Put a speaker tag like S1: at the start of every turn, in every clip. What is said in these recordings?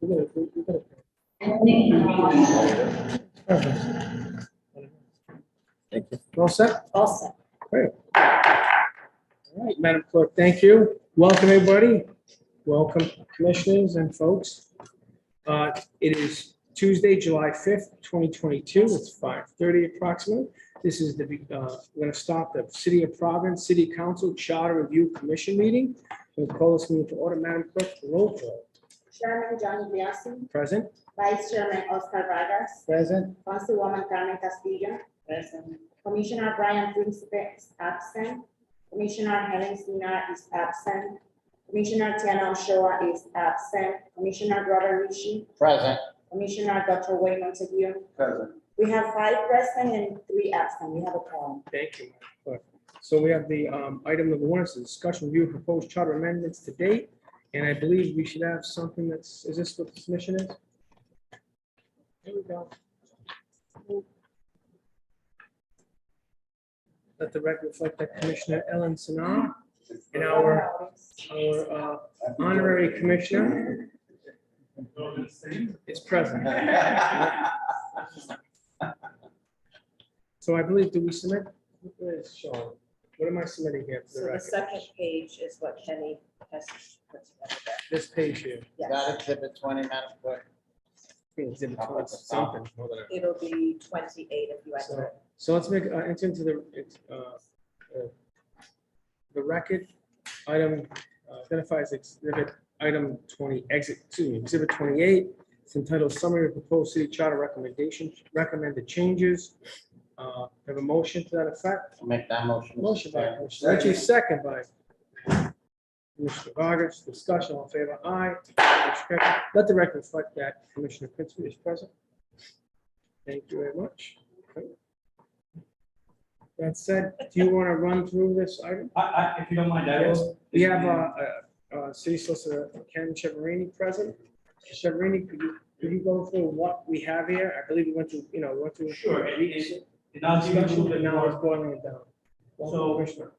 S1: We gotta. Thank you. All set?
S2: All set.
S1: Great. All right, Madam Clerk, thank you. Welcome, everybody. Welcome, commissioners and folks. It is Tuesday, July 5th, 2022. It's 5:30 approximately. This is we're going to start the City of Providence City Council Charter Review Commission meeting. We'll call this meeting to order. Madam Clerk, roll call.
S2: Chairman Johnny Biasi,
S1: Present.
S2: Vice Chairman Oscar Vargas,
S1: Present.
S2: Councilwoman Carmen Castillo, present. Commissioner Brian Principe is absent. Commissioner Helen Sinar is absent. Commissioner Tiana Ochoa is absent. Commissioner Robert Rishi,
S3: Present.
S2: Commissioner Dr. Wayne Montague.
S3: Present.
S2: We have 5 present and 3 absent. We have a quorum.
S1: Thank you, Madam Clerk. So we have the item number 1 is the discussion review of proposed charter amendments to date. And I believe we should have something is this what the submission is? Here we go. Let the record reflect that Commissioner Ellen Sinar and our honorary commissioner is present. So I believe, do we submit? Where is Sean? What am I submitting here for the
S4: So the
S1: record?
S4: second page is what Kenny has put together.
S1: This page here.
S4: Yes,
S3: That exhibit 20, Madam Clerk.
S1: Exhibit 20 something. Hold on.
S4: it'll be 28 if you enter.
S1: So let's make, enter into the record. Item identifies exhibit item 20, exhibit 28. It's entitled Summary of Proposed City Charter Recommendations, Recommended Changes. Have a motion to that effect?
S3: I'll make that motion. Mr.
S1: Motion by
S3: Chairman.
S1: Commissioner Ritchie, second by Commissioner Vargas. Discussion, all in favor, aye. Motion carried. Let the record reflect that Commissioner Principe is present. Thank you very much. Okay. That said, do you want to run through this item?
S5: If you don't mind, I
S1: Yes.
S5: will.
S1: We have City Solicitor Ken Cheverini present. Cheverini, could you go through what we have here? I believe we went through, went through.
S5: Sure, and I'll give you a
S1: Discussion,
S5: little
S1: but
S5: bit
S1: now it's
S5: more.
S1: boiling it down.
S5: So-
S1: Commissioner.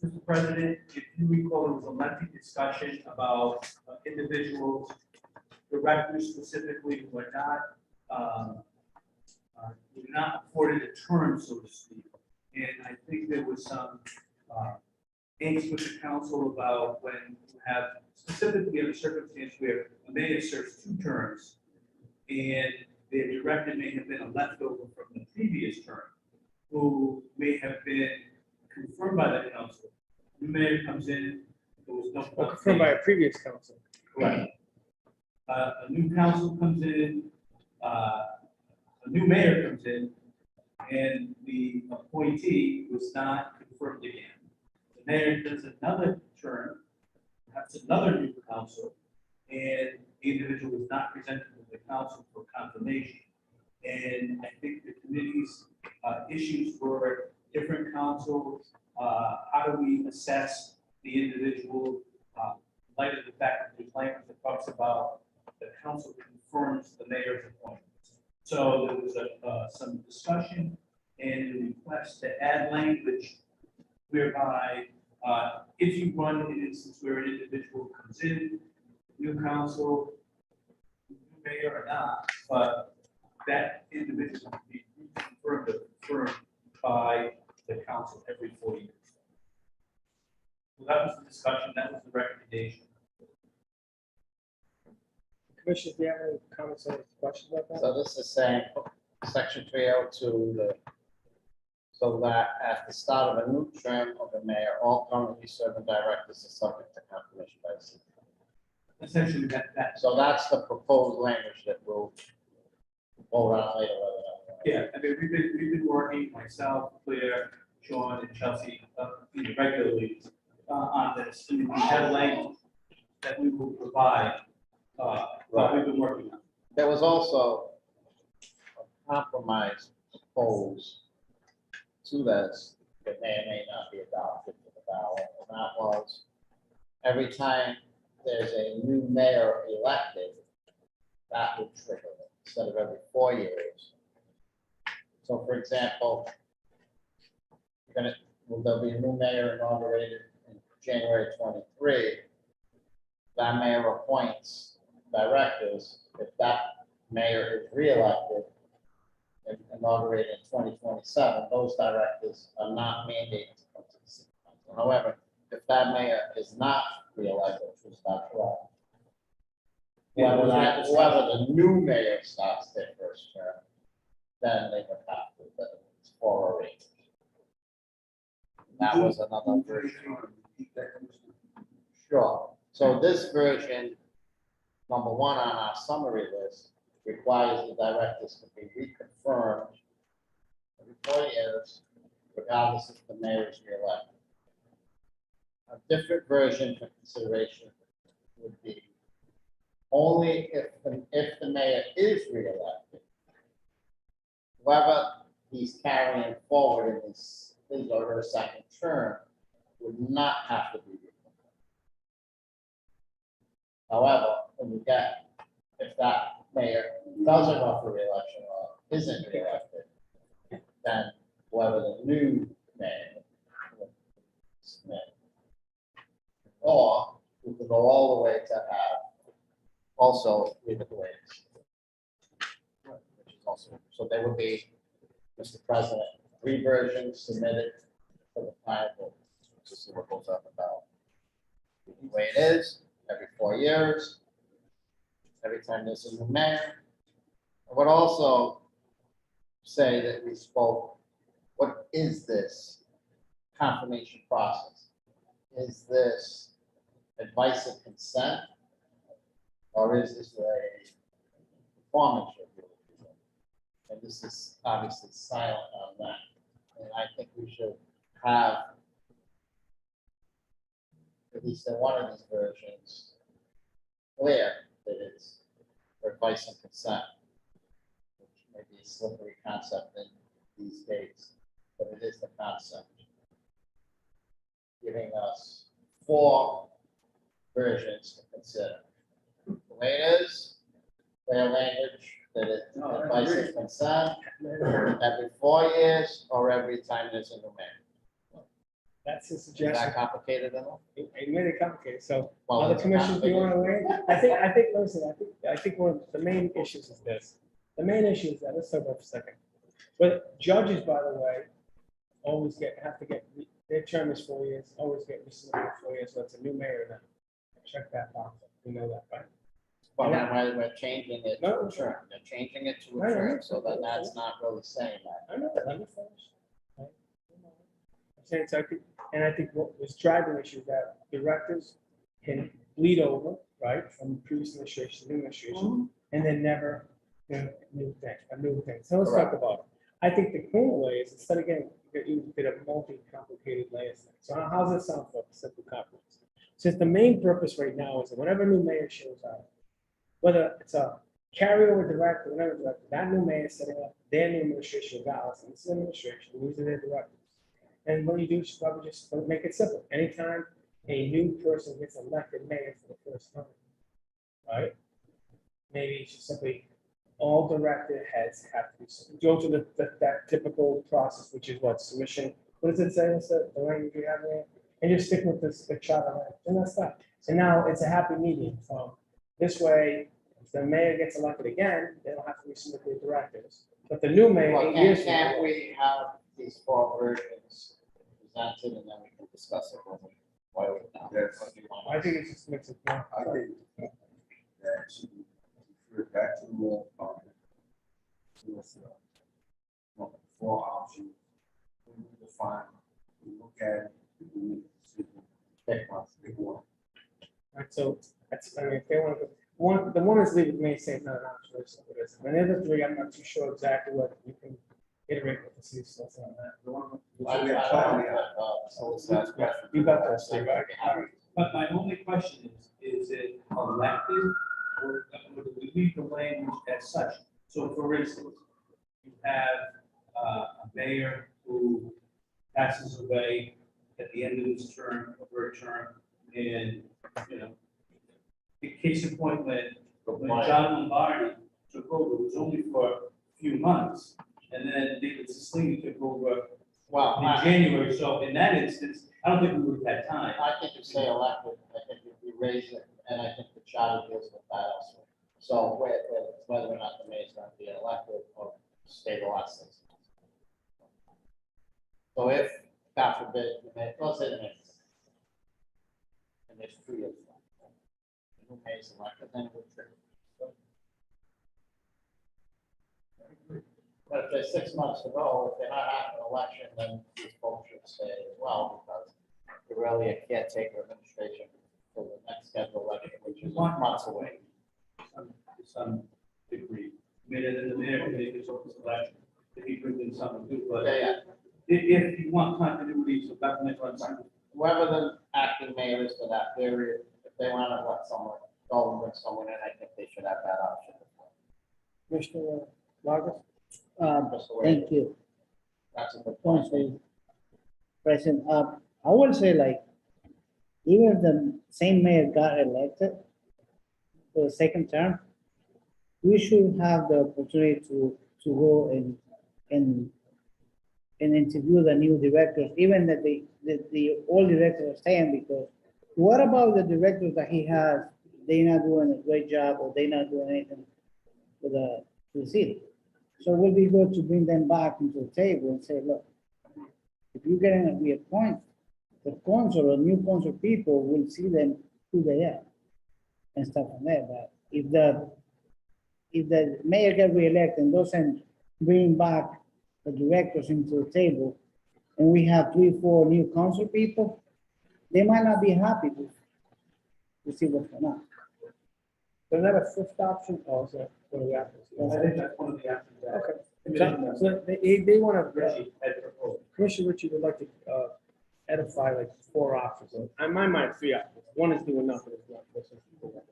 S5: Mr. President, if you recall, there was a lengthy discussion about individuals, directors specifically, who are not afforded a term, so to speak. And I think there was some angst with the council about when you have specifically in a circumstance where a mayor serves 2 terms and their director may have been a leftover from the previous term, who may have been confirmed by the council. The mayor comes in, there was no.
S1: Or confirmed by a previous council.
S5: Correct. A new council comes in, a new mayor comes in, and the appointee was not confirmed again. The mayor does another term, perhaps another new council, and the individual was not presented to the council for confirmation. And I think the committee's issues were different councils, how do we assess the individual, in light of the fact that there's language that talks about the council confirms the mayor's appointment. So there was some discussion and a request to add language whereby if you run an instance where an individual comes in, new council, new mayor or not, but that individual can be confirmed by the council every 4 years. So that was the discussion, that was the recommendation.
S1: Commissioner, do you have any comments or questions about that?
S3: So this is saying, section 302, so that at the start of a new term of the mayor, all currently serving directors are subject to confirmation by the city.
S5: Essentially, that,
S3: So that's the proposed language that we'll vote on later.
S5: yeah, I mean, we've been working, myself, Claire, Sean, and Chelsea, regularly on this. And we have language that we will provide, what we've been working on.
S3: There was also a compromise proposed to this that may or may not be adopted to the ballot, and that was every time there's a new mayor elected, that would trigger it instead of every 4 years. So for example, there'll be a new mayor inaugurated in January 23. That mayor appoints directors, if that mayor is reelected and inaugurated in 2027, those directors are not mandated to come to the city council. However, if that mayor is not reelected, which is not correct, whoever the new mayor starts their first term, then they would have to, but it's 4 or 8. That was another version. Sure. So this version, number 1 on our summary list, requires the directors to be reconfirmed every 4 years, regardless if the mayor is reelected. A different version for consideration would be only if the mayor is reelected, whoever he's carrying forward in his or her second term would not have to be reelected. However, when you get, if that mayor doesn't run for reelection or isn't reelected, then whoever the new mayor or we could go all the way to have also leave it the way it is. Which is also, so there would be, Mr. President, 3 versions submitted for the final vote. This is what goes up about. The way it is, every 4 years, every time there's a new mayor. I would also say that we spoke, what is this confirmation process? Is this advice and consent? Or is this a performance review? And this is obviously silent on that. And I think we should have, at least in one of these versions, clear that it's for advice and consent, which may be a slippery concept in these days, but it is the concept. Giving us 4 versions to consider. The way it is, clear language, that it's advice and consent, every 4 years or every time there's a new mayor.
S1: That's his
S3: Is
S1: suggestion.
S3: that complicated enough?
S1: It made it complicated, so
S3: Well,
S1: other
S3: it's
S1: commissions, do you want to
S3: complicated.
S1: weigh? I think, listen, I think one of the main issues is this. The main issue is that, let's talk about it for a second. But judges, by the way, always have to get, their term is 4 years, always get rescinded 4 years, so it's a new mayor then. Check that box, you know that, right?
S3: Well, now we're changing it to
S1: No.
S3: a term, they're changing it to
S1: I
S3: a
S1: know.
S3: term, so then that's not really saying that.
S1: I know, let me finish. Right? I'm saying, so I think what was driving the issue is that directors can bleed over, right, from previous administration to new administration, and then never do a new thing. So let's talk
S3: Correct.
S1: about it. I think the cleaner way is instead of getting, you did a multi-complicated layers thing. So how's it sound for a simple compromise? Since the main purpose right now is that whenever a new mayor shows up, whether it's a carryover director, whatever director, that new mayor is setting up their new administration regardless, and this is administration, these are their directors. And what you do is probably just make it simple. Anytime a new person gets elected mayor for the first time, right? Maybe it's just simply all director heads have to go to that typical process, which is what, submission, what does it say, the language you have there? And just stick with this, the charter, and that's that. And now it's a happy medium from this way, if the mayor gets elected again, they don't have to resubmit their directors. But the new mayor,
S3: Well,
S1: 8 years from
S3: can't
S1: now.
S3: we have these 4 versions presented and then we can discuss it when we, why we now?
S6: Yes.
S3: What do you want?
S1: I think it's just makes it.
S6: I think that should be referred back to the law department. To us, 4 options. We define, we look at it, we make a decision.
S3: Pick one.
S6: Pick one.
S1: Right, so that's, I mean, if they want to, the one is leave it may say not an option, or something like this. And the other 3, I'm not too sure exactly what you can iterate with the city stuff on that.
S6: The one-
S3: I
S6: we
S3: don't
S6: have time, yeah.
S3: so let's ask questions.
S1: You got that, Steve, right?
S5: But my only question is it elected or do we leave the language as such? So for instance, you have a mayor who passes away at the end of his term, of her term, and, you know, the case in point when John Lombardi took over, it was only for a few months. And then David Cicilline took over
S3: Well,
S5: in January, so in that instance, I don't think we would have had time.
S3: I think you say elected, I think if you raise it, and I think the charter deals with that also. So whether or not the mayor's going to be elected or stay the last 6 months. So if, God forbid, let's say the mayor's and there's 3 years left, and who mayor's elected, then it would trigger. But if there's 6 months to go, if they're not having an election, then these folks should stay as well, because you're really a caretaker administration for the next scheduled election, which is months away.
S5: To some degree. I mean, and the mayor can make his own selection if he brings in someone new, but
S3: Yeah,
S5: if you want continuity, so government runs.
S3: whoever the acting mayor is for that period, if they want to let someone go and bring someone in, I think they should have that option.
S1: Commissioner Vargas?
S3: Just the way,
S7: Thank you,
S3: that's a good point.
S7: Council President. I would say like, even if the same mayor got elected for the second term, we should have the opportunity to go and interview the new directors, even that the old directors are staying, because what about the directors that he has? They're not doing a great job, or they're not doing anything for the city. So it would be good to bring them back into the table and say, look, if you're getting to reappoint, the council or new council people will see them who they are and stuff like that. But if the mayor get reelected and doesn't bring back the directors into the table, and we have 3, 4 new council people, they might not be happy to see what's going on.
S1: Is that a fifth option? Oh, is that one of the options?
S5: I think that's one of the options. that-
S1: Okay. So they want to,
S5: Richie had proposed.
S1: Commissioner Ritchie would like to edify like 4 options. In my mind, 3 options. One is doing nothing. It's not listening to them.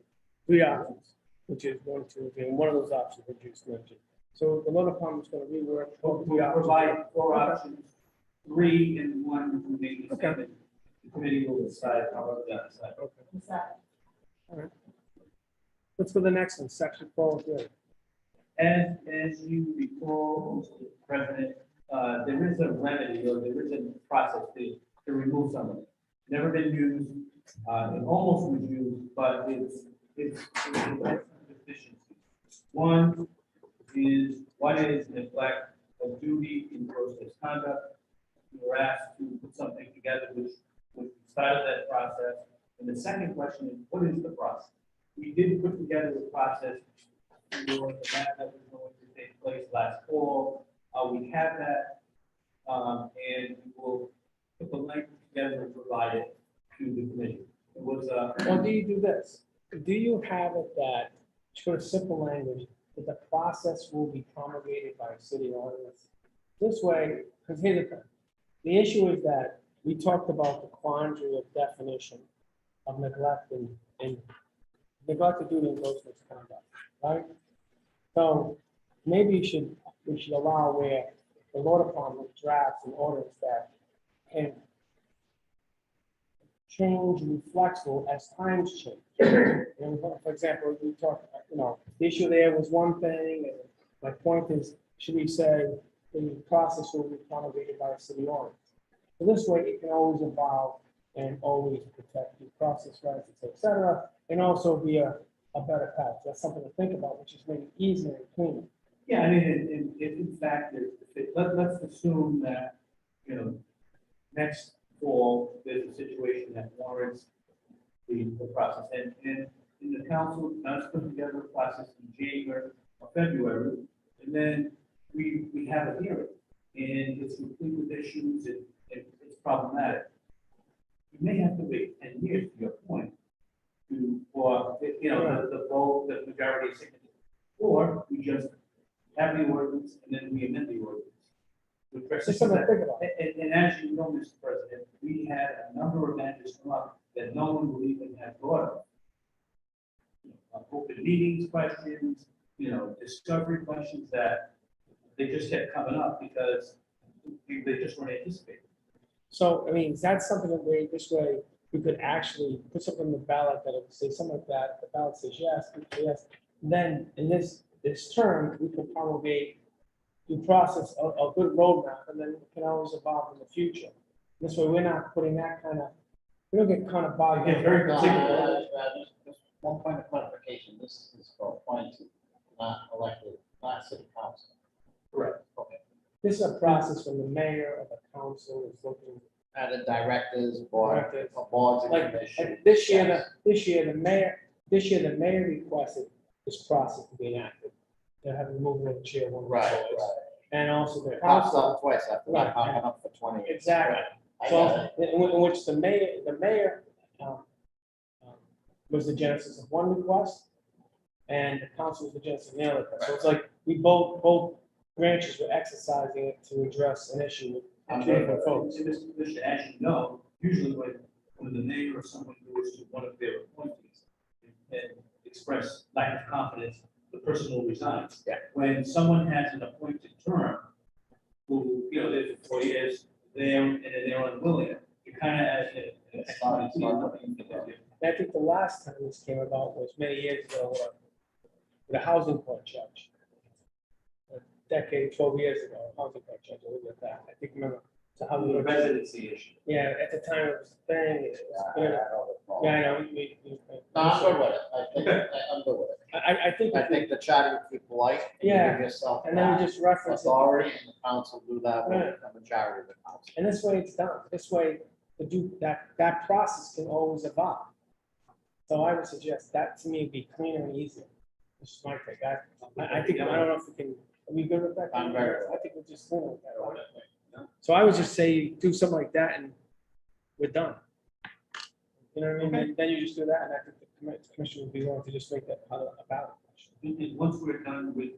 S1: 3 options, which is 1, 2, 3, and one of those options that you just mentioned. So the law department's going to rework all 3
S5: We'll
S1: options.
S5: provide 4
S1: Okay.
S5: options, 3 and 1 remaining.
S1: Okay.
S5: The committee will decide however they decide.
S1: Okay. Let's go to the next one, section 4.
S5: As you recall, Mr. President, there is a remedy or there is a process to remove someone. Never been used, it almost was used, but it's deficiencies. One is neglect of duty in gross misconduct. We were asked to put something together which started that process. And the second question is, what is the process? We did put together a process for the matter that was going to take place last fall. We have that, and we will put the language together and provide it to the committee. It was,
S1: Or do you do this? Do you have it that, to put a simple language, that the process will be promulgated by a city ordinance? This way, because here's the issue is that we talked about the quandary of definition of neglect and neglect of duty and gross misconduct, right? So maybe we should allow where the law department drafts an ordinance that can change and be flexible as times change. And for example, we talked, the issue there was one thing, and my point is, should we say the process will be promulgated by a city ordinance? So this way, it can always evolve and always protect the process rights, et cetera, and also be a better path. That's something to think about, which is maybe easier and cleaner.
S5: yeah, I mean, in fact, let's assume that, next fall, there's a situation that warrants the process. And in the council, let's put together a process in January or February, and then we have a hearing. And it's complete with issues, and it's problematic. You may have to wait 10 years, to your point, for the vote, the majority signature. Or we just have the ordinance and then we amend the ordinance.
S1: It's just something to think about.
S5: And as you know, Mr. President, we had a number of matters come up that no one will even have thought of. Open meetings questions, discovery questions that they just kept coming up because they just weren't anticipated.
S1: So, I mean, is that something that this way, we could actually put something on the ballot that would say something like that, the ballot says yes, yes. Then in this term, we can promulgate the process, a good roadmap, and then it can always evolve in the future. This way, we're not putting that we don't get kind of bogged
S5: Yeah,
S1: down.
S5: very
S3: No,
S5: particular.
S3: One point of clarification, this is for appointed, not elected, not city council.
S1: Correct.
S3: Okay.
S1: This is a process when the mayor of the council is looking,
S3: And the directors,
S1: Directors.
S3: boards and
S1: like,
S3: commissions.
S1: like this year, the mayor requested this process to be enacted. They're having removal of the chair one.
S3: Right, right.
S1: And also the
S3: It pops
S1: council.
S3: up twice after
S1: Right.
S3: that, popping up for 20 years.
S1: Exactly.
S3: I
S1: So,
S3: got it.
S1: in which the mayor um, was the genesis of one request, and the council was the genesis of the other. So it's like, we both branches were exercising it to address an issue with
S3: I'm
S1: two
S3: good
S1: different folks.
S5: In this position, as you know, usually when the mayor or someone goes to one of their appointees and express lack of confidence, the person will resign.
S3: Yeah.
S5: When someone has an appointed term, who, you know, they're for 4 years, they're unwilling, you kind of as a.
S3: It's not looking for that.
S1: And I think the last time this came about was many years ago with a housing court judge. A decade, 12 years ago, a housing court judge, I looked at that. I think, remember, it's a housing
S5: The
S1: court judge.
S5: residency issue.
S1: Yeah, at the time it was a thing. It was,
S3: I
S1: you know,
S3: don't recall.
S1: yeah, I know.
S3: No, I'm good with it. I'm good with it.
S1: I think,
S3: I think the charter would be polite. And
S1: Yeah.
S3: give yourself
S1: and then we
S3: that
S1: just reference it.
S3: authority and the council do that with
S1: Right.
S3: the majority of the council.
S1: And this way it's done. This way, to do that process can always evolve. So I would suggest that to me would be cleaner and easier. This is my take. I think, I don't know if we can, are we good with that?
S3: I'm very-
S1: I think we're just cleaner with that. right? So I would just say do something like that and we're done. You know what I mean? Then you just do that and I think the commission would be willing to just make that a ballot question.
S5: And once we're done with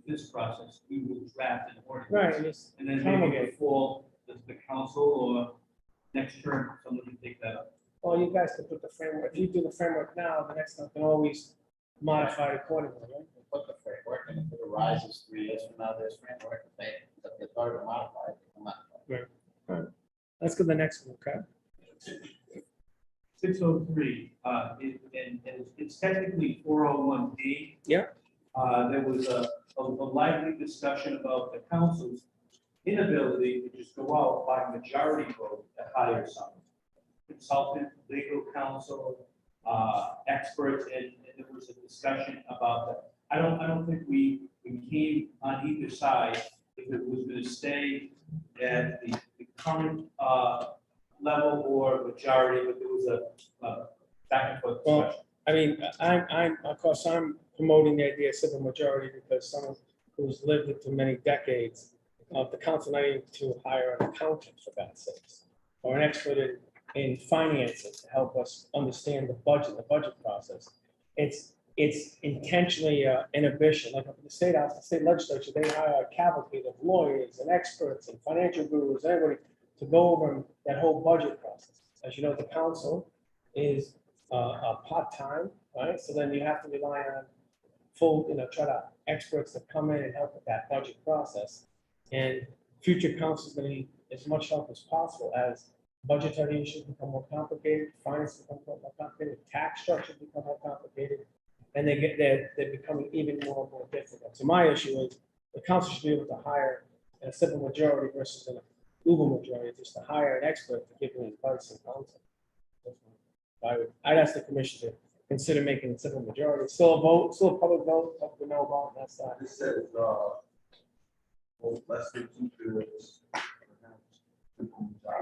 S5: this process, we will draft an ordinance.
S1: Right, and it's
S5: And then maybe
S1: promulgate.
S5: before the council or next term, someone can take that up.
S1: Well, you guys can put the framework, if you do the framework now, the next one can always modify it accordingly, right?
S3: Put the framework, and if it arises 3 years from now, there's framework, if they authority to modify it, they can modify it.
S1: Let's go to the next one, okay?
S5: 603, and it's technically 401D.
S1: Yeah.
S5: There was a lively discussion about the council's inability to just go out by majority vote to hire someone. Consultant, legal counsel, experts, and there was a discussion about that. I don't think we came on either side if it was going to stay at the current level or majority, but there was a back and forth
S1: Well,
S5: discussion.
S1: I mean, of course, I'm promoting the idea of simple majority because someone who's lived it for many decades of the council not even to hire an accountant for God's sakes, or an expert in finances to help us understand the budget process. It's intentionally inhibition, like the state house, the state legislature, they hire a cavalcade of lawyers and experts and financial gurus, everybody to go over that whole budget process. As you know, the council is part-time, right? So then you have to rely on full, try to experts to come in and help with that budget process. And future council is going to need as much help as possible as budgetary issues become more complicated, finance become more complicated, tax structures become more complicated, and they're becoming even more and more difficult. So my issue is the council should be able to hire a simple majority versus an uber majority, just to hire an expert to give them advice and counsel. I'd ask the commission to consider making it simple majority. Still a vote, still a public vote, we know about that side.
S6: This says, less than 2/3.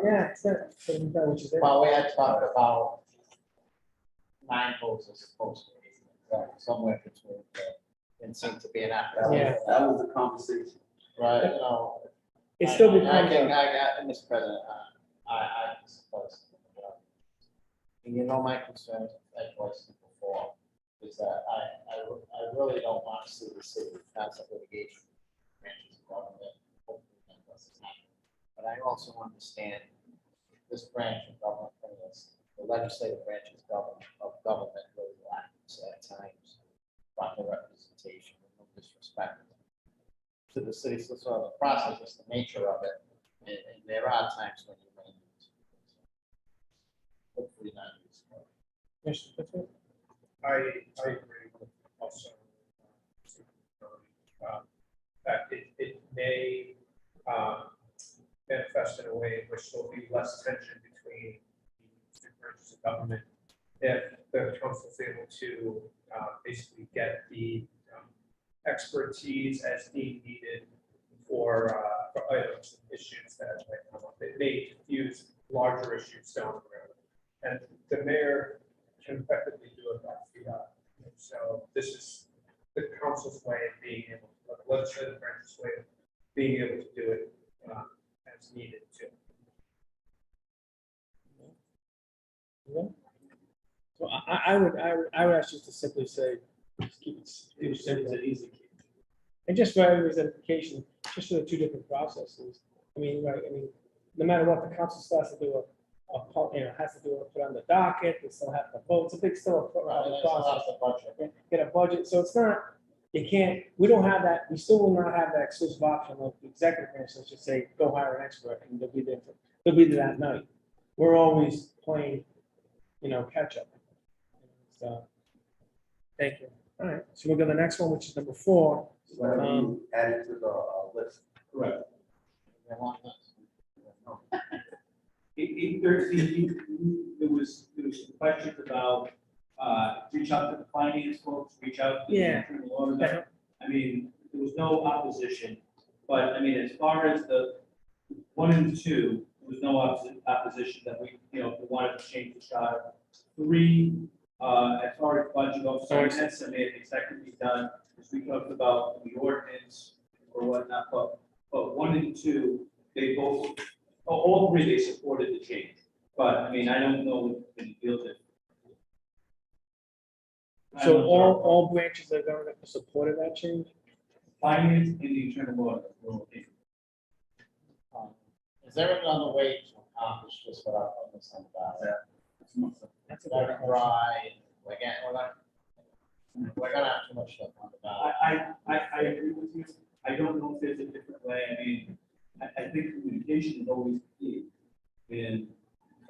S1: Yeah, it's not, which is there.
S3: Well, we had talked about 9 votes as opposed to 8, somewhere between, and seemed to be an after.
S1: Yeah.
S6: That was the conversation.
S3: Right, no.
S1: It still
S3: I
S1: becomes,
S3: got, Mr. President, I suppose. And you know my concerns, I voiced it before, is that I really don't want to see the city pass a litigation. Branches of government, hopefully that doesn't happen. But I also understand this branch of government, the legislative branches of government really lacks at times proper representation, with no disrespect to the city, so the process is the nature of it, and there are times when you may need to. Hopefully not.
S8: I agree with also. That it may manifest in a way in which there'll be less tension between the two branches of government if the council's able to basically get the expertise as needed for items and issues that might come up. It may use larger issues down the road. And the mayor can effectively do it by fiat. So this is the council's way of being able, the legislative branch's way of being able to do it as needed too.
S1: So I would ask you to simply say, just keep it simple.
S5: It's an easy.
S1: And just for everybody's edification, just for the two different processes. I mean, right, I mean, no matter what, the council still has to do has to do put on the docket, they still have to vote, it's a big still a
S3: Right, and
S1: process.
S3: that's the budget.
S1: Get a budget, so it's not, you can't, we don't have that, we still will not have that exclusive option like the executive branch, let's just say, go hire an expert and they'll be there, they'll be there that night. We're always playing, catch up. So, thank you. All right, so we'll go to the next one, which is number 4.
S6: Whatever you added to the list.
S5: Correct.
S3: They want this.
S5: 813, there was some questions about, reach out to the finance folks, reach out to the
S1: Yeah.
S5: internal auditor. I mean, there was no opposition, but I mean, as far as the 1 and 2, there was no opposition that we wanted to change the charter. 3, as far as budget officer estimated, that can be done, as we talked about the ordinance or whatnot, but 1 and 2, they both, all 3, they supported the change. But I mean, I don't know if it feels it.
S1: So all branches of government supported that change?
S5: Finance and the internal auditor were okay.
S3: Is there another way to accomplish this without putting this on the ballot?
S1: That's a
S3: Very
S1: good question.
S3: dry, we're gonna have too much stuff on the ballot.
S5: I agree with you. I don't know if there's a different way. I mean, I think communication is always key. And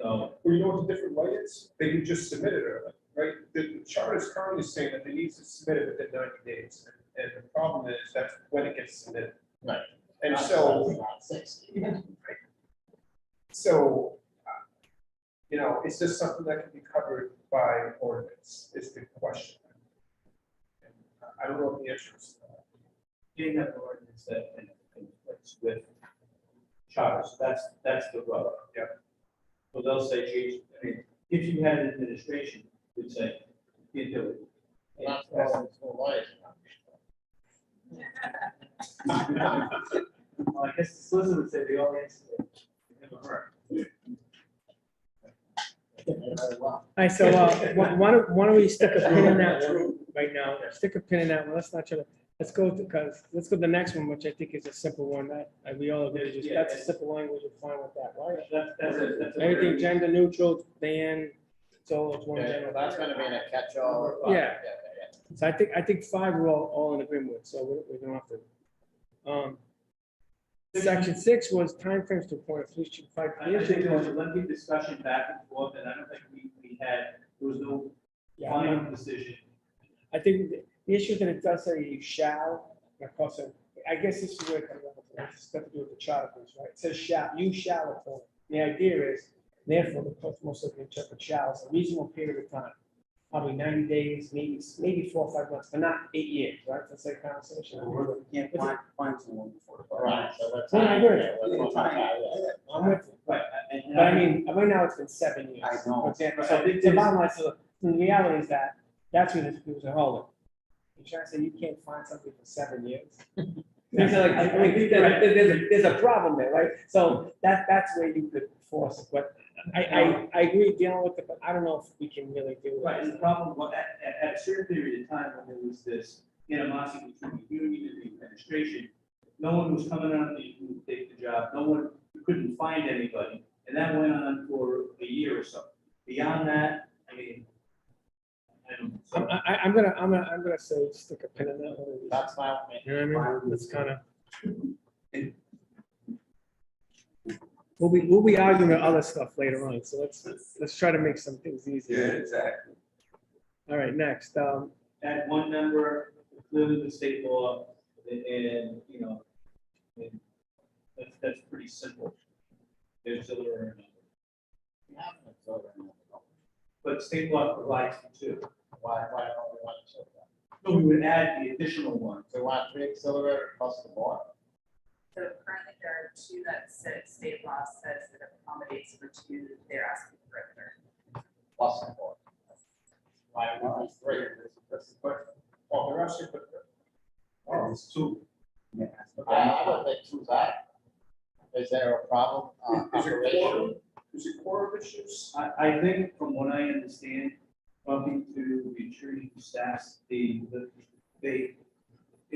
S5: so,
S8: Or you know what the different way is? They can just submit it early, right? The charter is currently saying that they need to submit it within 90 days. And the problem is that's when it gets submitted.
S3: Right.
S8: And
S3: Not
S8: so,
S3: 7, not 60.
S8: so, is this something that can be covered by ordinance is the question. And I don't know what the answer is.
S5: getting that ordinance that conflicts with charters, that's the rub.
S8: Yeah.
S5: So they'll say, geez, I mean, if you had an administration, would say, you do it.
S3: Not throwing school lawyers.
S5: Well, I guess the solicitor would say the all answer. Never heard.
S3: Very well.
S1: All right, so why don't we stick a pin in that one right now? Stick a pin in that one. Let's not try to, let's go to the next one, which I think is a simple one. That we all agree, just that's a simple language. We're fine with that, right?
S5: That's a
S1: Everything gender neutral, Dan, so it's one
S3: Okay,
S1: gender.
S3: that's gonna be in a catch-all.
S1: Yeah. So I think 5 we're all in agreement with, so we don't have to. Section 6 was timeframes to appoint a police chief.
S5: I think there was a lengthy discussion back and forth, and I don't think we had, there was no
S1: Yeah,
S5: final decision.
S1: I think the issue that it does say you shall, of course, I guess this is where it comes down to, it's got to do with the charter, piece, right? It says shall, you shall appoint. The idea is, therefore, the court most likely interpret shall as a reasonable period of time. Probably 90 days, maybe 4 or 5 months, but not 8 years, right? That's like conversation.
S6: You can't find someone before the budget.
S3: Right, so that's.
S1: Well, I agree. I'm with you.
S5: Right.
S1: But I mean, right now it's been 7 years.
S6: I know.
S1: For example,
S5: I
S1: so
S5: think
S1: the
S5: there's-
S1: bottom line, so the reality is that, that's where this was a hold. You're trying to say you can't find something for 7 years? There's a problem there, right? So that's where you could force it, but I agree dealing with it, but I don't know if we can really do it.
S5: Right, and the problem, was at a certain period of time, when there was this animosity between the union and the administration, no one was coming on to take the job, no one, you couldn't find anybody, and that went on for a year or so. Beyond that, I mean, and so,
S1: I'm gonna say stick a pin in that one.
S3: That's my opinion.
S1: You know what I mean? It's kind of. We'll be arguing other stuff later on, so let's try to make some things
S6: Yeah,
S1: easier.
S6: exactly.
S1: All right, next,
S5: add one member, clearly the state law, and, and that's pretty simple. There's a number.
S3: Yeah, that's over.
S5: but state law provides for two.
S3: Why don't we want to?
S5: So we would add the additional one.
S3: We want 3 auxiliary plus the board?
S9: So currently there are 2 that says state law says that accommodates for 2, they're asking for a third.
S3: Plus the board. Why do we want 3?
S6: That's the question.
S8: Oh, they're asking for
S6: Oh, it's two. Yeah.
S3: I would think 2's out. Is there a problem?
S8: Is it
S3: operation?
S8: quorum? Is it quorum issues?
S5: I think from what I understand, talking to the attorney who staffs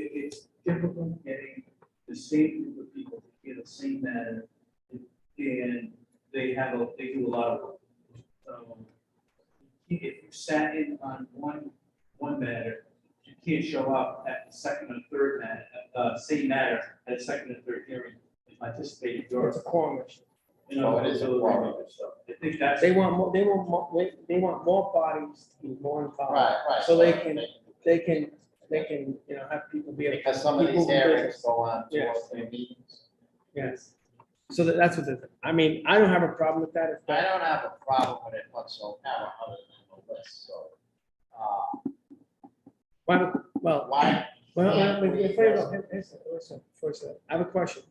S5: it's difficult getting the same group of people to hear the same matter. And they do a lot of work. So if you sat in on one matter, you can't show up at the second or third matter, same matter at a second and third hearing and participate in
S1: It's
S5: yours.
S1: a quorum issue.
S5: You know,
S3: Oh, it is a quorum.
S5: so I think that's.
S1: They want more, they want more bodies to be more involved.
S3: Right.
S1: So they can, you know, have people be.
S3: Because some of these
S1: people do
S3: hearings
S1: business.
S3: go on 2 or
S1: Yes.
S3: 3 meetings.
S1: Yes. So that's what I mean, I don't have a problem with that. If
S3: I
S1: that,
S3: don't have a problem with it whatsoever, other than the list, so.
S1: well,
S3: Why?
S1: Listen, first, I have a question.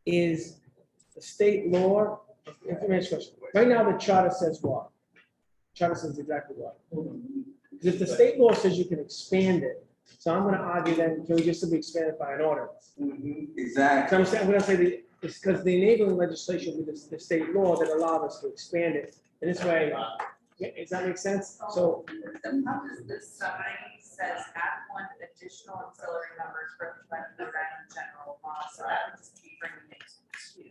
S1: Is the state law, information question, right now the charter says what? Charter says exactly what? Because if the state law says you can expand it, so I'm gonna argue then, can we just simply expand it by an ordinance?
S6: Exactly.
S1: So I'm saying, I'm gonna say it's because the enabling legislation with the state law that allowed us to expand it. And this way, does that make sense? So,
S9: The purpose of this summary says add 1 additional auxiliary members representing the Rhode Island general law, so that would just be bringing it to 2.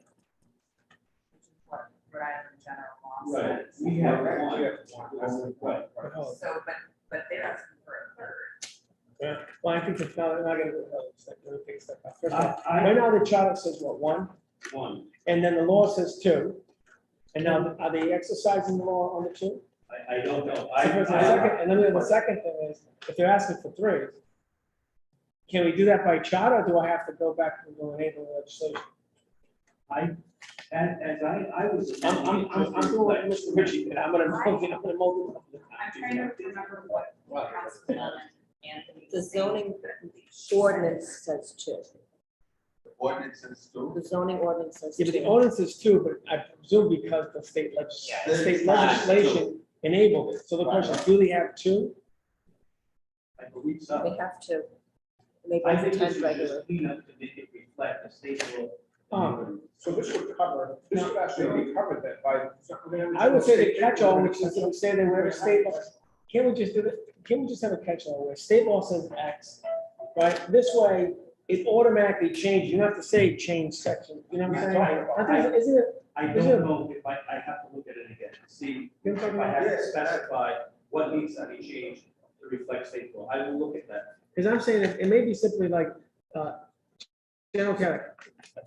S9: Which is what Rhode Island general law
S5: Right,
S9: says.
S5: we have
S8: Right,
S5: one.
S8: we have one. That's the point.
S9: So, but they're asking for a third.
S1: well, I think it's not gonna go, let me take a step back. First of all,
S5: I
S1: right now the charter says what, 1?
S5: one.
S1: And then the law says 2. And now, are they exercising the law on the 2?
S5: I don't know.
S1: So first, and then the second thing is, if they're asking for 3, can we do that by charter, or do I have to go back to the enabling legislation?
S5: As I was.
S1: I'm doing what Mr. Ritchie did, I'm gonna mold it.
S9: I'm trying to remember what Councilman Anthony.
S4: The
S9: was saying.
S4: zoning ordinance says 2.
S6: Ordinance is two.
S4: The zoning ordinance says 2.
S1: Yeah, but the ordinance is 2, but I presume because the state legislation enabled it, so the question is, do they have 2?
S5: I believe so.
S4: They have to. Maybe
S5: I think this
S4: 10
S5: is
S4: regular.
S5: just clean up to make it reflect the state law.
S8: So this would cover, this would actually be covered then by.
S1: I would say the catch-all, which is, we say that wherever state law, can't we just do it, can't we just have a catch-all where state law says X, right? This way, it automatically changes, you don't have to say change section, you know what I'm saying? I think, isn't it,
S5: I
S1: Is it-
S5: don't know if I have to look at it again, to see
S1: you know what I'm
S5: if I
S1: talking
S5: have
S1: about?
S5: to specify what needs to be changed to reflect state law. I will look at that.
S1: Because I'm saying it may be simply like, general character,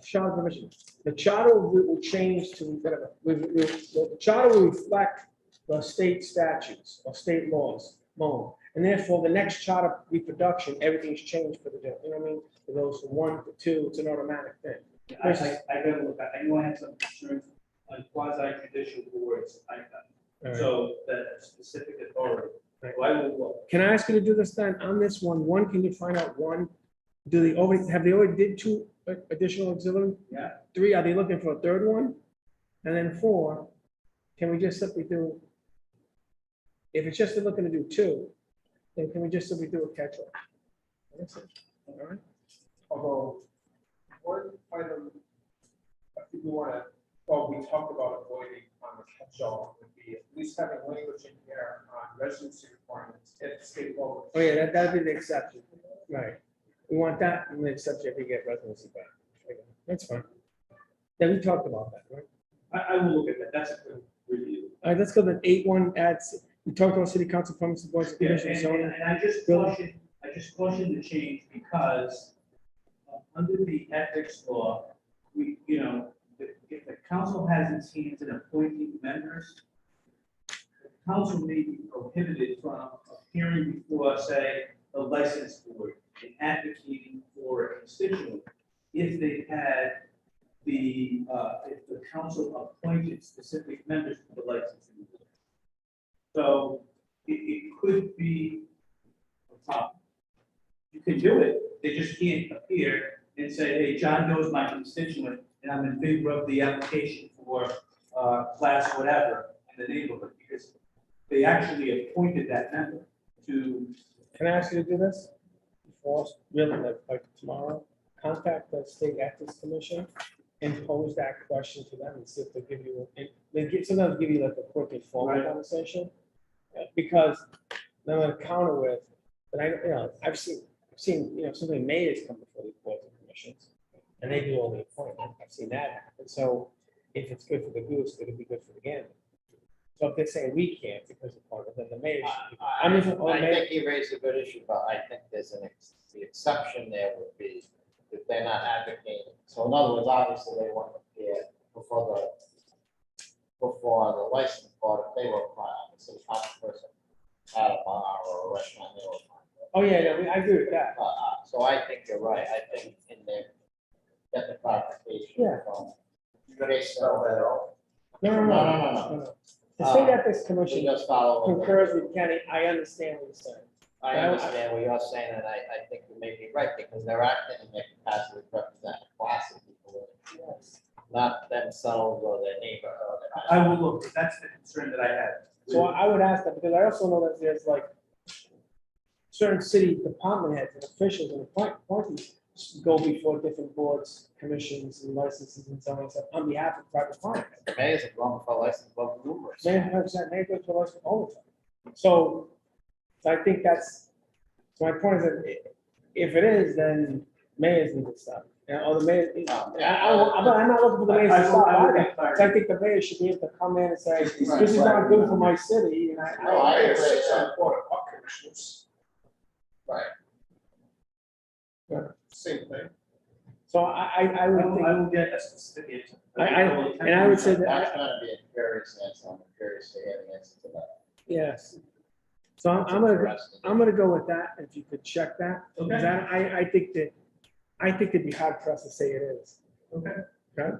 S1: charter permission. The charter will change to whatever, the charter will reflect the state statutes or state laws, and therefore the next charter reproduction, everything's changed for the, you know what I mean? It goes from 1 to 2, it's an automatic thing.
S5: I gotta look, I know I had some concerns on quasi judicial boards, so that specific authority. So I will look.
S1: Can I ask you to do this then, on this one, can you find out 1, do they already, have they already did 2 additional auxiliary?
S5: Yeah.
S1: 3, are they looking for a 3rd one? And then 4, can we just simply do, if it's just they're looking to do 2, then can we just simply do a catch-all? That's it. All right?
S8: Although, one item, I think we want to, well, we talked about avoiding on the catch-all would be at least having language in here on residency requirements if state law.
S1: Oh, yeah, that'd be the exception, right? We want that, and the exception if you get residency back. That's fine. Then we talked about that, right?
S5: I will look at that, that's a good review.
S1: All right, let's go to 8.1 adds, we talked about city council appointments, boards,
S5: Yeah,
S1: commissions, zoning.
S5: and I just caution the change because under the ethics law, we, if the council has its hands in appointing members, the council may be prohibited from appearing before, say, the license board and advocating for a constituent if they had if the council appointed specific members to the licensing board. So it could be a problem. You can do it, they just can't appear and say, hey, John Doe's my constituent, and I'm in favor of the application for, class whatever in the neighborhood, because they actually appointed that member to,
S1: Can I ask you to do this? Before, really, like tomorrow, contact the state ethics commission and pose that question to them and see if they give you, sometimes give you like a quick and forward
S5: Right.
S1: conversation. Because then I'm gonna counter with, but I've seen, some of the mayors come before these boards and commissions. And they do all the appointment. I've seen that happen. So if it's good for the goose, it'll be good for the gander. So if they're saying we can't because of appointment, then the mayor should.
S3: I think he raised a good issue, but I think there's the exception there would be if they're not advocating. So in other words, obviously they want to appear before the license board, if they were applying, so the person had a bar or a restaurant, they were applying.
S1: Oh, yeah, no, I agree with that.
S3: So I think you're right. I think in there, get the clarification
S1: Yeah.
S3: from. They spell that out.
S1: No. The state ethics
S3: We
S1: commission
S3: just follow.
S1: concurs with Kenny. I understand what you're saying.
S3: I understand what you're saying, and I think you may be right, because they're acting in their capacity to represent a class of people, not themselves or their neighbor or their.
S5: I will look, that's the concern that I had.
S1: So I would ask that, because I also know that there's like certain city department heads and officials and appointees go before different boards, commissions, and licenses and so on, so on behalf of private clients.
S3: The mayor's a global for license, global numerous.
S1: Mayor goes to license all the time. So I think so my point is that if it is, then mayors need to stop. Or the mayor, I'm not looking for the mayors to stop either. So I think the mayor should be able to come in and say, this is not good for my city, and
S3: No, I agree.
S8: Six on the board of park commissioners.
S3: Right.
S1: Yeah.
S8: Same thing.
S1: So I would think.
S5: I will get a specific answer.
S1: And I would say that.
S3: That's gonna be a curious answer. I'm curious to hear the answer to that.
S1: Yes. So I'm gonna go with that, if you could check that.
S5: Okay.
S1: 'Cause I think it'd be hard pressed to say it is.
S5: Okay.
S1: Okay?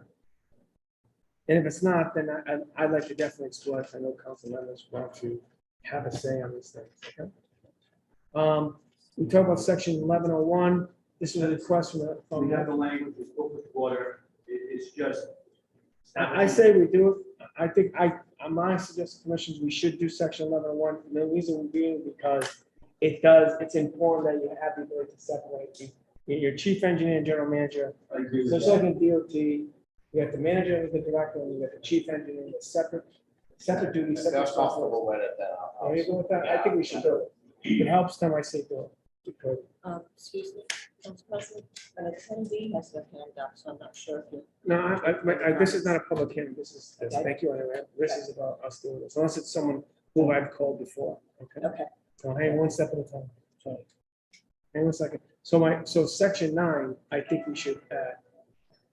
S1: And if it's not, then I'd like to definitely explore it. I know council members want to have a say on these things, okay? We talk about section 1101. This is a request from
S5: We have the language, it's open water, it's just.
S1: I say we do it. I think my suggestion, commissions, we should do section 1101. And the reason being because it's important that you have the ability to separate your chief engineer and general manager.
S5: I agree
S1: So
S5: with
S1: it's
S5: that.
S1: like in DOT, you got the manager and the director, and you got the chief engineer, the separate duties,
S3: If
S1: separate
S3: you're
S1: responsibilities.
S3: comfortable with it, then
S1: Are you good with that? I think we should do it. It helps them, I say do it. Because
S4: Excuse me, Council President, an attendee has their hand up, so I'm not sure if you.
S1: no, this is not a public hearing. Thank you, anyway. This is about us doing this, unless it's someone who I've called before. Okay.
S4: Okay.
S1: So hang one step at a time. Sorry. Hang on a second. So section 9, I think we should,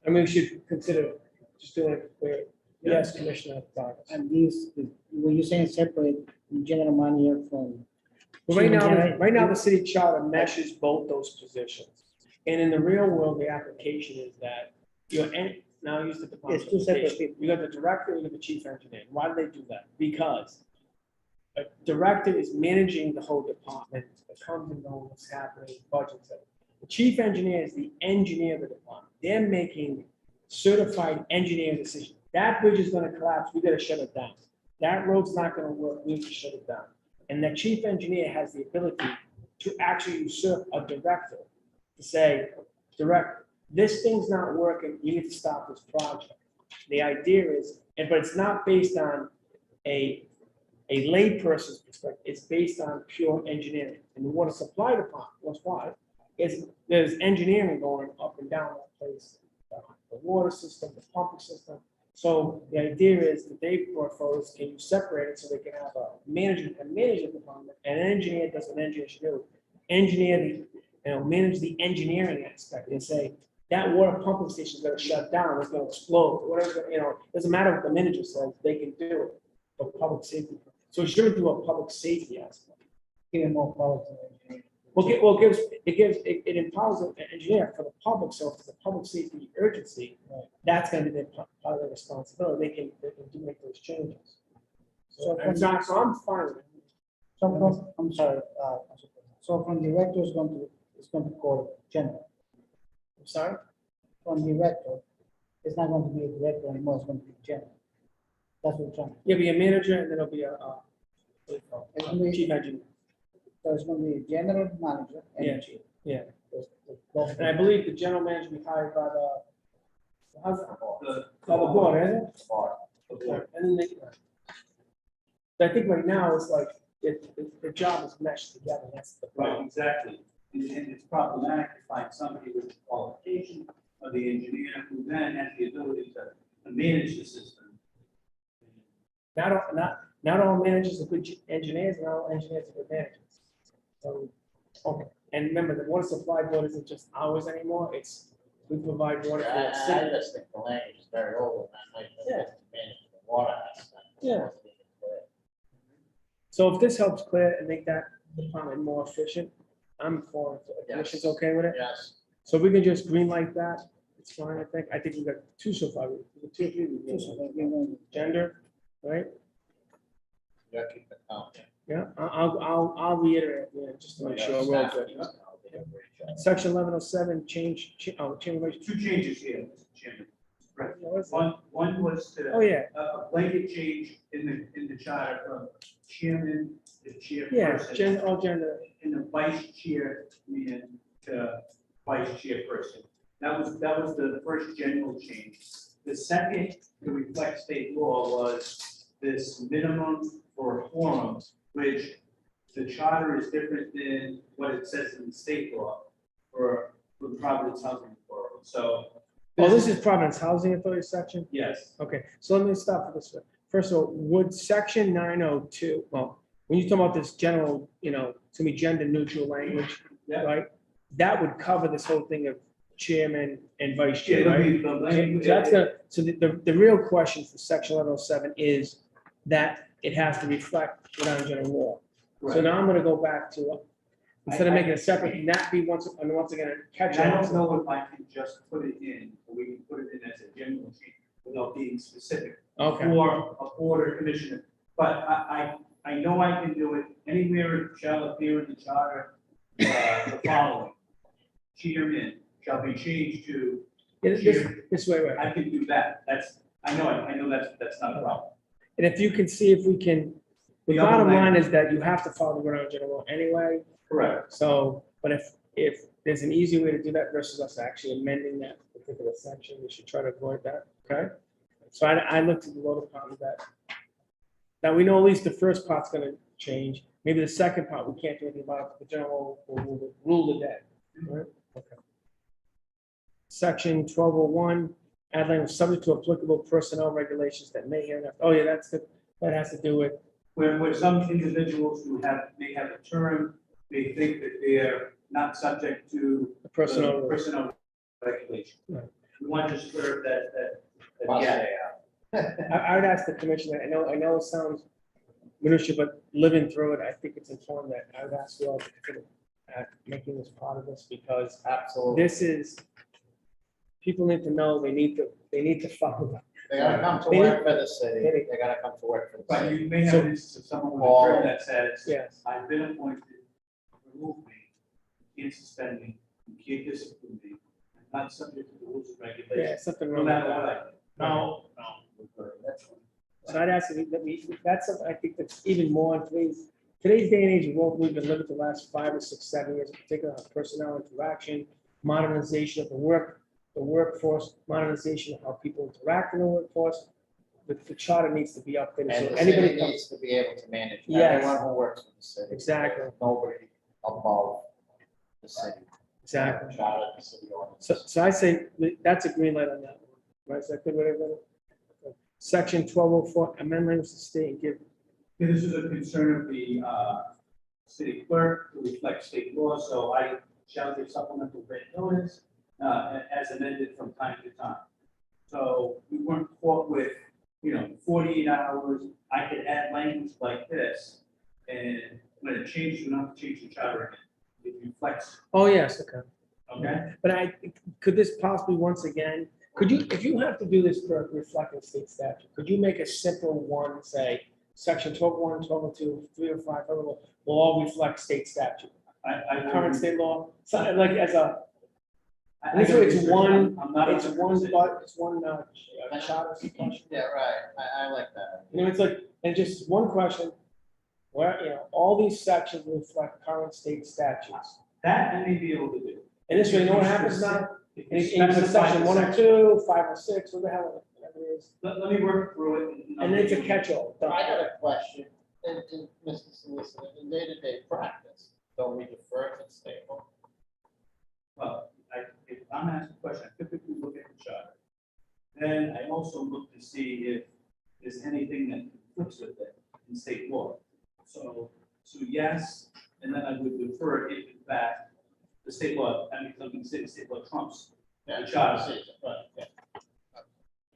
S1: we should consider just doing it where, yes, Commissioner Vargas.
S7: And these, were you saying separate general manager from?
S1: But right now, the city charter meshes both those positions. And in the real world, the application is that now use the department.
S7: It's two separate people.
S1: You got the director, you got the chief engineer. Why do they do that? Because a director is managing the whole department, it comes and goes, what's happening, budgets. The chief engineer is the engineer of the department. They're making certified engineering decisions. That bridge is gonna collapse, we gotta shut it down. That road's not gonna work, we need to shut it down. And the chief engineer has the ability to actually usurp a director to say, director, this thing's not working, you need to stop this project. The idea is, but it's not based on a layperson's perspective, it's based on pure engineering. And the water supply department, what's why? There's engineering going up and down that place. The water system, the pumping system. So the idea is that they brought forward is, can you separate it so they can have a management department, and an engineer does what an engineer should do. Manage the engineering aspect and say, that water pumping station is gonna shut down, it's gonna explode, whatever, doesn't matter what the manager says, they can do it for public safety. So it should do a public safety aspect.
S7: Give them more power to the engineer.
S1: It empowers an engineer for the public, so for the public safety urgency, that's gonna be their part of their responsibility, they can make those changes.
S7: So
S1: And so I'm fine with it.
S7: I'm sorry, Council President. So from director is going to call general.
S1: I'm sorry?
S7: From director, it's not going to be a director anymore, it's going to be general. That's what we're trying.
S1: You'll be a manager and then it'll be a,
S7: It's gonna be-
S1: chief engineer.
S7: So it's going to be a general manager and
S1: Yeah,
S7: a chief.
S1: yeah.
S7: That's-
S1: And I believe the general manager will be hired by how's,
S5: The-
S1: by the board, isn't it?
S5: The board.
S1: And then they, but I think right now it's like, the job is meshed together, that's the
S5: Right,
S1: problem.
S5: exactly. And it's problematic to find somebody with the qualification of the engineer who then has the ability to manage the system.
S1: Not all managers are good engineers, and not all engineers are good managers. So, okay, and remember, the water supply board isn't just ours anymore, it's, we provide water for the
S3: I
S1: city.
S3: just think the language is very old, and I might just manage the water aspect.
S1: Yeah. So if this helps clear and make that department more efficient, I'm for it. The commission's okay with it?
S3: Yes,
S1: So we can just green light that, it's fine, I think. I think we've got two so far. We've got two or three. Gender, right?
S3: you gotta keep it count.
S1: Yeah, I'll reiterate, yeah, just to make sure we're all good. Section 1107, change, change.
S5: Two changes here, Mr. Chairman. Right.
S1: What is it?
S5: One was to.
S1: Oh, yeah,
S5: A blanket change in the charter from chairman to
S1: yeah,
S5: chairperson.
S1: all gender,
S5: And the vice chair man to vice chairperson. That was the first general change. The second, to reflect state law, was this minimum for a quorum, which the charter is different than what it says in the state law for the Providence Housing Authority. So.
S1: oh, this is Providence Housing Authority section?
S5: Yes,
S1: Okay, so let me stop for this one. First of all, would section 902, well, when you talk about this general, to me, gender neutral language,
S5: Yeah.
S1: right? That would cover this whole thing of chairman and vice
S5: yeah,
S1: chair,
S5: it'll
S1: right?
S5: be the
S1: So
S5: language.
S1: that's so the real question for section 1107 is that it has to reflect Rhode Island general law. So
S5: Right.
S1: now I'm gonna go back to, instead of making it separate, can that be once again, catch
S5: And I
S1: on?
S5: don't know if I can just put it in, or we can put it in as a general change without being specific.
S1: Okay,
S5: For a board or commissioner, but I know I can do it anywhere shall appear in the charter, the following. Chairman shall be changed to,
S1: Yeah, this way, right?
S5: I can do that, I know that's not a problem.
S1: And if you can see if we can, the
S5: The other
S1: bottom line
S5: language.
S1: is that you have to follow the Rhode Island general law anyway.
S5: Correct.
S1: So, but if there's an easy way to do that versus us actually amending that particular section, we should try to avoid that, okay? So I looked at the law department that we know at least the first part's gonna change. Maybe the second part, we can't do anything about, it, the general will rule the day, right? Okay. Section 1201, add language subject to applicable personnel regulations that may hereafter, oh yeah, that has to do with,
S5: Where some individuals who may have a term, may think that they're not subject to
S1: the personnel.
S5: personnel regulation.
S1: Right.
S5: We want to stir that,
S3: Yeah.
S1: I would ask the commissioner, I know it sounds minutiae, but living through it, I think it's important that I would ask you all to consider making this part of this, because
S3: Absolutely.
S1: this is, people need to know, they need to follow.
S3: They gotta come to work for the city, they gotta come to work for the
S5: But
S3: city.
S5: you may have
S1: So-
S5: an instance of someone with a term that says,
S1: Yes,
S5: I've been appointed, remove me, you can't suspend me, you can't discipline me, I'm not subject to the rules and
S1: yeah,
S5: regulations.
S1: something
S5: No
S1: wrong with
S5: matter
S1: that.
S5: what I do. No.
S1: So I'd ask that's something I think that's even more in today's day and age, of what we've been living the last 5 or 6, 7 years, in particular, on personnel interaction, modernization of the workforce, modernization of how people interact in the workforce. The charter needs to be updated, so
S3: And the
S1: anybody
S3: city
S1: comes,
S3: needs to be able to manage
S1: Yes.
S3: everyone who works for the city.
S1: Exactly.
S3: Nobody above the city.
S1: exactly.
S3: Charter, the city ordinance.
S1: So I say that's a green light on that one, right? Is that good with everybody? Section 1204, amendments to state and give,
S5: This is a concern of the city clerk to reflect state law, so I shall give supplemental written notice as amended from time to time. So we weren't caught with, 48 hours, I could add language like this, and when it changes, we don't have to change the charter again. It reflects,
S1: oh, yes, okay.
S5: okay?
S1: But could this possibly, once again, if you have to do this for reflecting state statute, could you make a simple one, say, section 12:1, 12:2, 305, will all reflect state statute, current state law, something like as a, it's one, it's one, but it's one, charter question.
S3: Yeah, right, I like that.
S1: You know, it's like, and just one question, where, you know, all these sections reflect current state statutes.
S5: That I may be able to do.
S1: And this way, you know what happens now?
S5: If
S1: In
S5: you specify
S1: section
S5: the
S1: 102, 506, what the hell, whatever it is.
S5: Let me work through it.
S1: And it's a catch-all.
S3: I got a question, in Mr. Solicitor, in day-to-day practice, don't we defer to state law?
S5: Well, if I'm asking a question, I typically look at the charter. Then I also look to see if there's anything that conflicts with it in state law. So yes, and then I would defer if in fact the state law, I mean, something state law trumps
S3: Yeah,
S5: the charter.
S3: Right, yeah.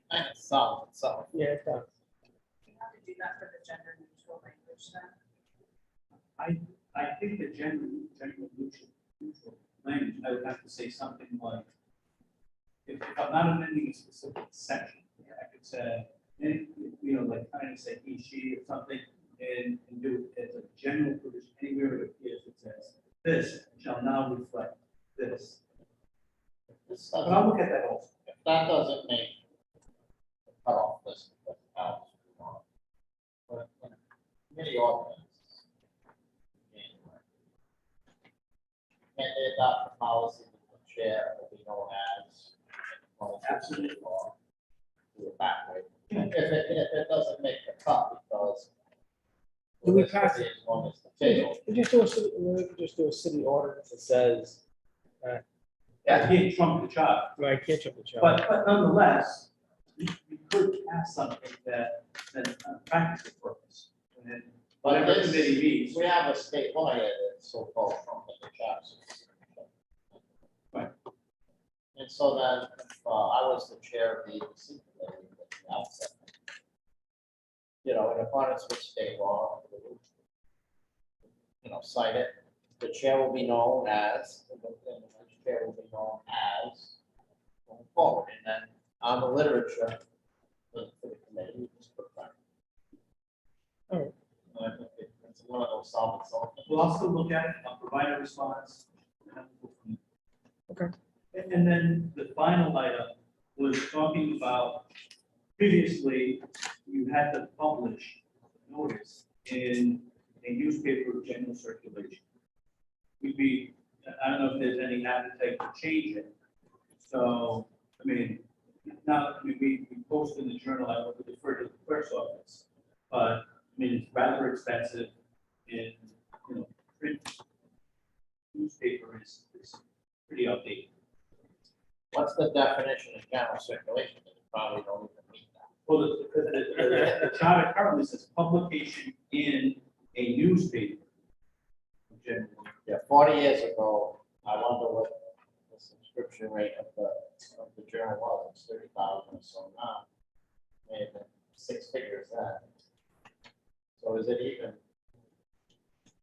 S3: And it's solid, so.
S1: Yeah, it does.
S9: We have to do that for the gender neutral language then.
S5: I think the general neutral language, I would have to say something like, if I'm not amending a specific section, I could say, you know, like kind of say he, she, or something, and do it as a general provision, anywhere it appears, it says, this shall now reflect this.
S3: This
S5: But
S3: doesn't,
S5: I'll look at that also.
S3: if that doesn't make the cutoff list, that's out. But committee ordinance. And they adopt the policy that the chair will be known as.
S5: Absolutely.
S3: Or do it that way. If it doesn't make the cut, because.
S1: Do we pass it?
S3: As long as the table.
S1: We just do a city ordinance that says,
S5: Yeah, he can't trump the charter.
S1: right, can't jump the charter.
S5: But nonetheless, you could pass something that practice the purpose. And then whatever
S3: But this-
S5: committee meets.
S3: We have a state law here that's so-called from the charter.
S5: Right.
S3: And so then, if I was the chair of the EDC committee at the outset, you know, in accordance with state law, you know, cite it, the chair will be known as, and the vice chair will be known as, going forward, and then on the literature for the committee, you just put that.
S1: All right.
S3: I think it's one of those solid.
S5: We'll also look at it, I'll provide a response. And then we'll go from there.
S1: Okay.
S5: And then the final item was talking about, previously, you had to publish notice in a newspaper of general circulation. I don't know if there's any appetite to change it. So, I mean, now, I mean, we post in the journal, I would defer to the clerk's office. But, I mean, it's rather expensive and, you know, print newspaper is pretty outdated.
S3: What's the definition of general circulation? You probably don't even meet that.
S5: Well, the charter currently says publication in a newspaper. Generally.
S3: Yeah, 40 years ago, I wonder what the subscription rate of the journal was, it's 30,000 or so now. Maybe 6 figures then. So is it even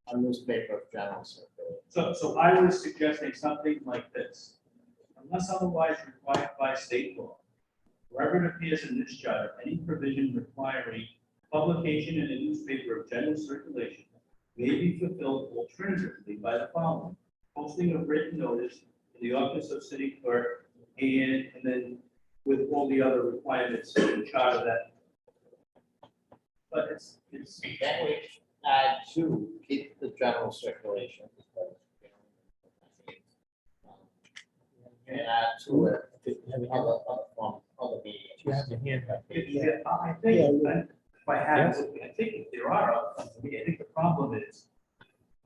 S3: a newspaper of general circulation?
S5: So I was suggesting something like this. Unless otherwise required by state law, wherever it appears in this charter, any provision requiring publication in a newspaper of general circulation may be fulfilled alternatively by the following: posting of written notice in the office of city clerk, and then with all the other requirements of the charter that. But it's.
S3: Then we add to keep the general circulation. Because, and add to it other forms, other media.
S1: You have your hand up.
S5: I think, if I had, I think if there are outcomes, I mean, I think the problem is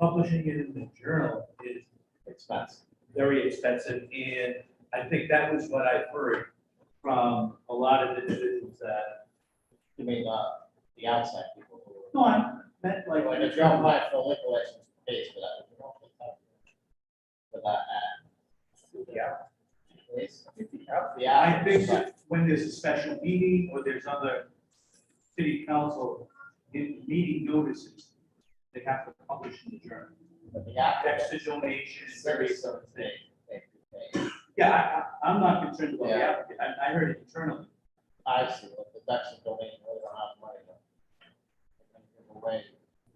S5: publishing it in the journal is
S3: Expensive.
S5: very expensive, and I think that was what I've heard from a lot of individuals that,
S3: You mean, the outside people who.
S5: no, I meant like.
S3: Like if you don't apply for a liquor license, pays for that. You don't pay for that ad.
S5: Yeah.
S3: Please.
S5: Yeah, I think that when there's a special meeting or there's other city council in meeting notices, they have to publish in the journal.
S3: But the app.
S5: Extra donations, various other things.
S3: Thing.
S5: Yeah, I'm not concerned about the
S3: Yeah.
S5: applicant. I heard it internally.
S3: I see, but the Dutch don't really don't have money.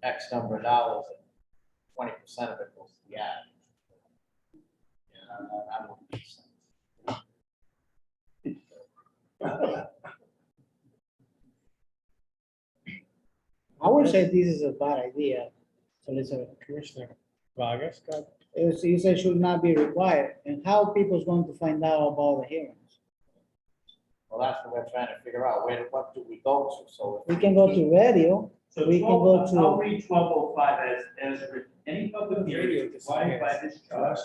S3: X number of dollars, and 20% of it goes to the ad. Yeah, that would make sense.
S7: I would say this is a bad idea. So let's say,
S1: Commissioner Vargas, go ahead.
S7: you said should not be required, and how people's going to find out about the hearings?
S3: Well, that's what we're trying to figure out, what do we go to, so. if
S7: We can go to radio,
S5: So
S7: We can go to-
S5: I'll read 1205 as written. Any public hearing required by this charge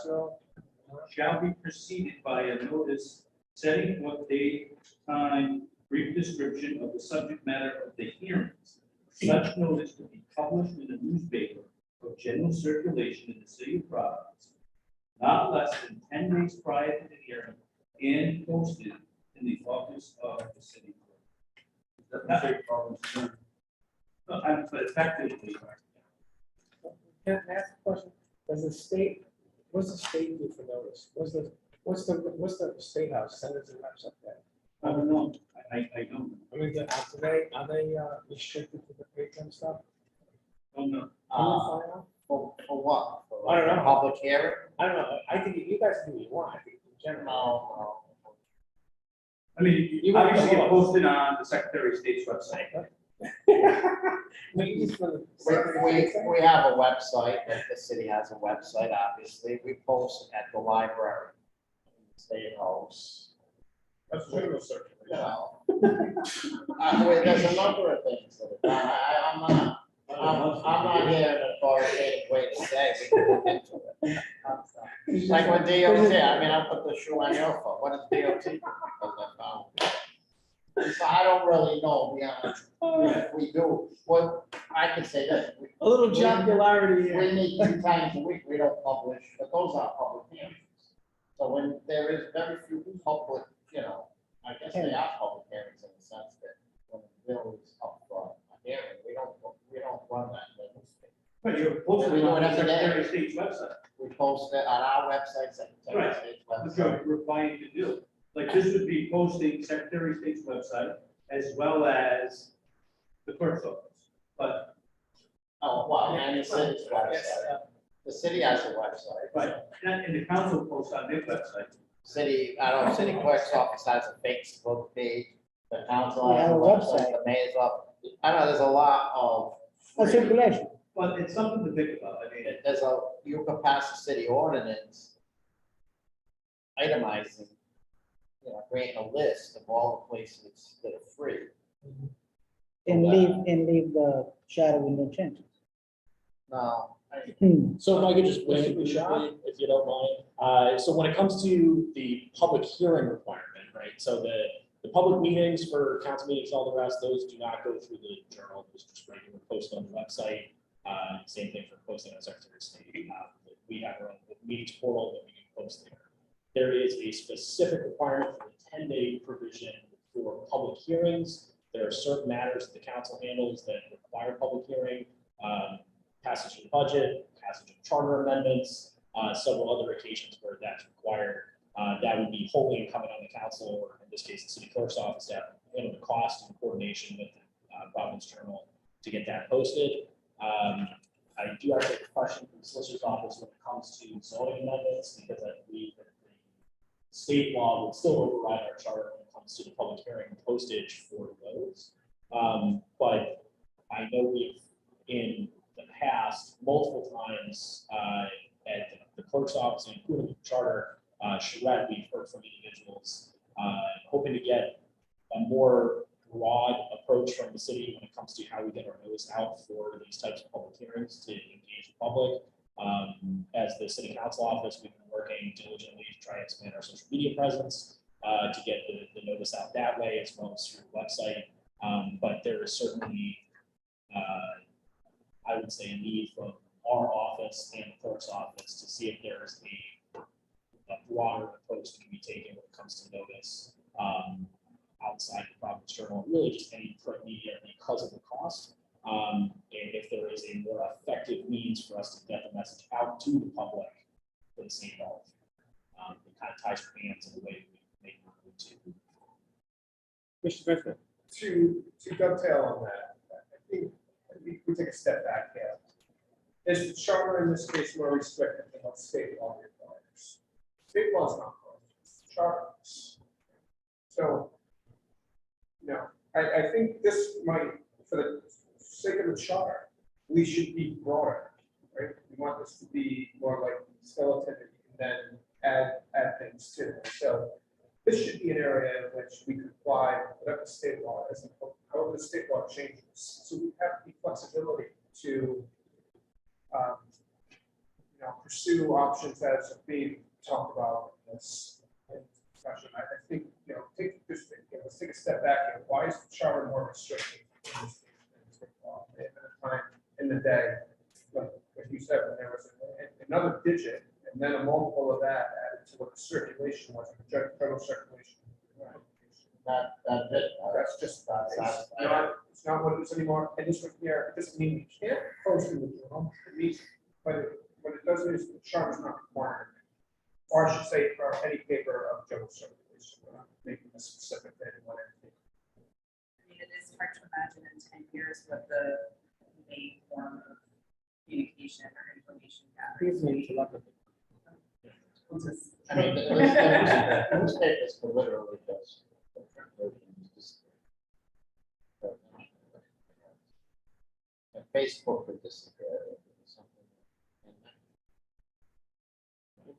S5: shall be preceded by a notice setting forth date, time, brief description of the subject matter of the hearings. Such notice to be published in a newspaper of general circulation in the city of Providence, not less than 10 days prior to the hearing, and posted in the office of the city clerk. But effectively,
S1: Can I ask a question? Does the state, what's the state do for notice? What's the state house, send it to reps up there?
S5: I don't know, I don't,
S1: I mean, are they restricted to the paper and stuff?
S5: don't know.
S1: Can you find out?
S3: For what? For
S1: I don't
S3: like a
S1: know.
S3: Public hearing?
S1: I don't know, I think you guys do what you want, I think in general.
S3: No,
S5: I mean,
S1: You got
S5: obviously
S1: the
S5: it
S1: laws.
S5: posted on the Secretary of State's website.
S1: Maybe it's for the
S3: We,
S1: Secretary of
S3: we,
S1: State.
S3: we have a website, like the city has a website, obviously, we post at the library, State House,
S8: That's general circulation.
S3: you know. There's a number of things that are done, I'm not here in an authoritative way to say, we can look into it. Like when DOT, I mean, I'll put the shoe on your foot, what is DOT? Because I found it. So I don't really know, beyond, if we do, what, I can say this,
S1: A little jocularity
S3: we
S1: here.
S3: meet 2 times a week, we don't publish, but those are public hearings. So when there is very few public, you know, I guess they are public hearings in the sense that when the bill is up for a hearing, we don't run that in the newspaper.
S5: But you're posting
S3: We
S5: it
S3: do
S5: on
S3: it
S5: the
S3: every day.
S5: Secretary of State's website,
S3: We post it on our website, Secretary of
S5: Right.
S3: State's
S5: which
S3: website.
S5: you're required to do. Like this would be posting Secretary of State's website as well as the clerk's office. But,
S3: Oh, well, and the city's
S1: Yes,
S3: website, the city has a website.
S5: right, and the council posts on their website.
S3: City, I don't know, city clerk's office has a Facebook page, the council
S7: We
S3: has
S7: have
S3: a
S7: a
S3: website,
S7: website.
S3: the mayor's up. I know there's a lot of.
S7: a circulation.
S5: But it's something to think about. I mean,
S3: There's you could pass a city ordinance itemizing, you know, creating a list of all the places that are free.
S7: And leave the shadow window changes.
S3: No,
S10: So if I could just weigh in
S1: Mr. Bashar?
S10: briefly, if you don't mind. So when it comes to the public hearing requirement, right? So the public meetings for council meetings, all the rest, those do not go through the journal, those just regular post on the website. Same thing for posting on Secretary of State. We have our own meetings portal that we can post there. There is a specific requirement for the 10-day provision for public hearings. There are certain matters that the council handles that require public hearing. Passage of the budget, passage of charter amendments, several other occasions where that's required. That would be wholly incumbent on the council, or in this case, the city clerk's office, to handle the cost and coordination with the Providence Journal to get that posted. I do have a question from the solicitor's office when it comes to zoning amendments, because I believe that the state law would still override our charter when it comes to the public hearing and postage for those. But I know we've, in the past, multiple times at the clerk's office, including the charter, charrette, we've heard from individuals hoping to get a more broad approach from the city when it comes to how we get our notice out for these types of public hearings to engage the public. As the city council office, we've been working diligently to try and expand our social media presence to get the notice out that way, as well as through the website. But there is certainly, I would say, a need from our office and the clerk's office to see if there is a broader approach that can be taken when it comes to notice outside the Providence Journal, really just any print media because of the cost. And if there is a more effective means for us to get the message out to the public for the same health, it kind of ties your hands in a way we make it to.
S1: Mr. Griffin?
S8: To dovetail on that, I think we take a step back here. is the charter in this case more restrictive than what state law requires? State law is not, charters. So, I think this might, for the sake of the charter, we should be broader, right? We want this to be more like skeleton and then add things to it. So this should be an area in which we could apply whatever the state law is, and however the state law changes. So we have the flexibility to, pursue options as are being talked about in this discussion. I think, let's take a step back here. Why is the charter more restrictive in this state law? At a time in the day, like you said, when there was another digit and then a multiple of that added to what the circulation was, the federal circulation.
S3: That bit.
S8: That's just, it's not what it is anymore. And this one here, it doesn't mean you can't post in the journal. It means, but what it does is the charter is not required. Or I should say, for any paper of general circulation, we're not making a specific to anyone.
S9: I mean, it is hard to imagine in 10 years what the main form of communication or information gathering.
S1: Please need to love it.
S3: I mean, the newspapers could literally just. And Facebook would disappear.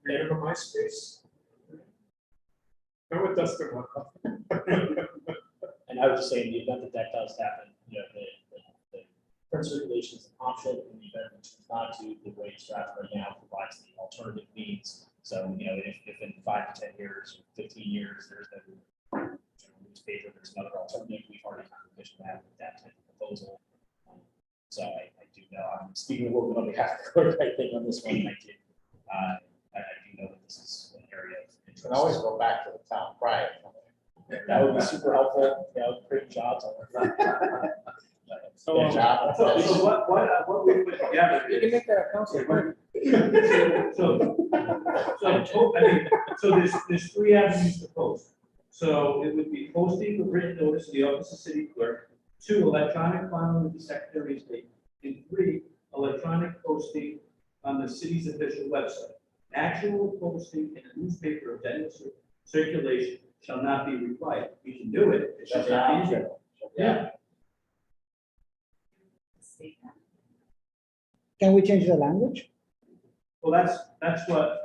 S8: Remember MySpace? No, it does the one.
S10: And I would just say in the event that that does happen, the print circulation is an option in the event that it's not to, the way it's drafted right now provides the alternative means. So, if in 5 to 10 years, or 15 years, there's no newspaper, there's another alternative, we've already kind of envisioned that type of proposal. So I do know, I'm speaking a little bit on behalf of the clerk, I think, on this one, I do know that this is an area of
S3: You interest. can always go back to the town crier.
S10: That would be super helpful, create jobs.
S1: So,
S5: So what we put together
S1: You can
S5: is.
S1: make that a council.
S5: So there's 3 avenues to post. So it would be posting the written notice to the office of city clerk, 2, electronic filing with the secretary of state, and 3, electronic posting on the city's official website. Actual posting in a newspaper of general circulation shall not be required. You can do it, it's just not easy. Yeah.
S7: Can we change the language?
S5: Well, that's what,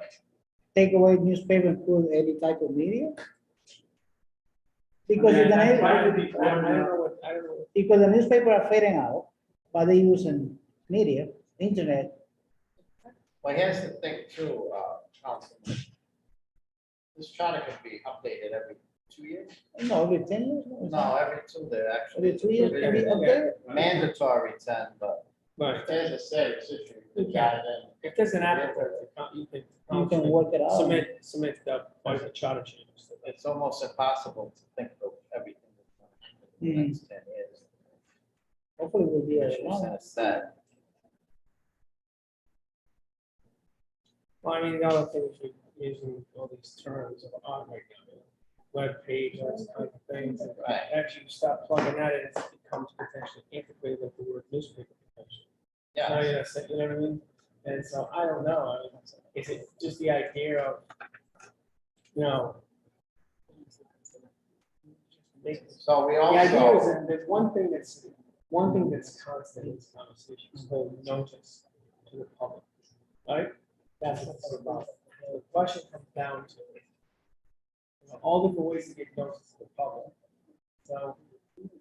S7: Take away newspaper and put any type of media?
S5: I
S7: Because
S5: mean,
S7: you're
S5: I
S7: gonna,
S5: tried to be
S1: I don't
S5: clear.
S1: know what, I don't know.
S7: because the newspaper are fading out, but they using media, internet.
S3: Well, here's the thing too, Councilman. This charter could be updated every 2 years?
S7: No, every 10 years?
S3: No, every 2, they're actually.
S7: Every 2 years, can be updated?
S3: Mandatory 10, but
S1: But
S3: if there's a serious issue, you got it in.
S1: if there's an applicant, you
S7: You can
S1: can
S7: work it out.
S1: submit the charter changes.
S3: It's almost impossible to think of everything that's going to happen in the next 10 years.
S7: Hopefully we'll be a
S3: It's sad.
S1: Well, I mean, the other thing is you're using all these terms of right now, web page, those kind of things. And
S3: Right.
S1: Actually, you start plugging that in, it becomes potentially antiquated with the word newspaper. potentially. Now,
S3: Yeah,
S1: you know what I mean? And so I don't know, I mean, is it just the idea of,
S3: so we
S1: the idea is
S3: also,
S1: that there's one thing that's constant in this conversation, is hold notice to the public, right? That's what it's about. The question comes down to all different ways to get notice to the public. So,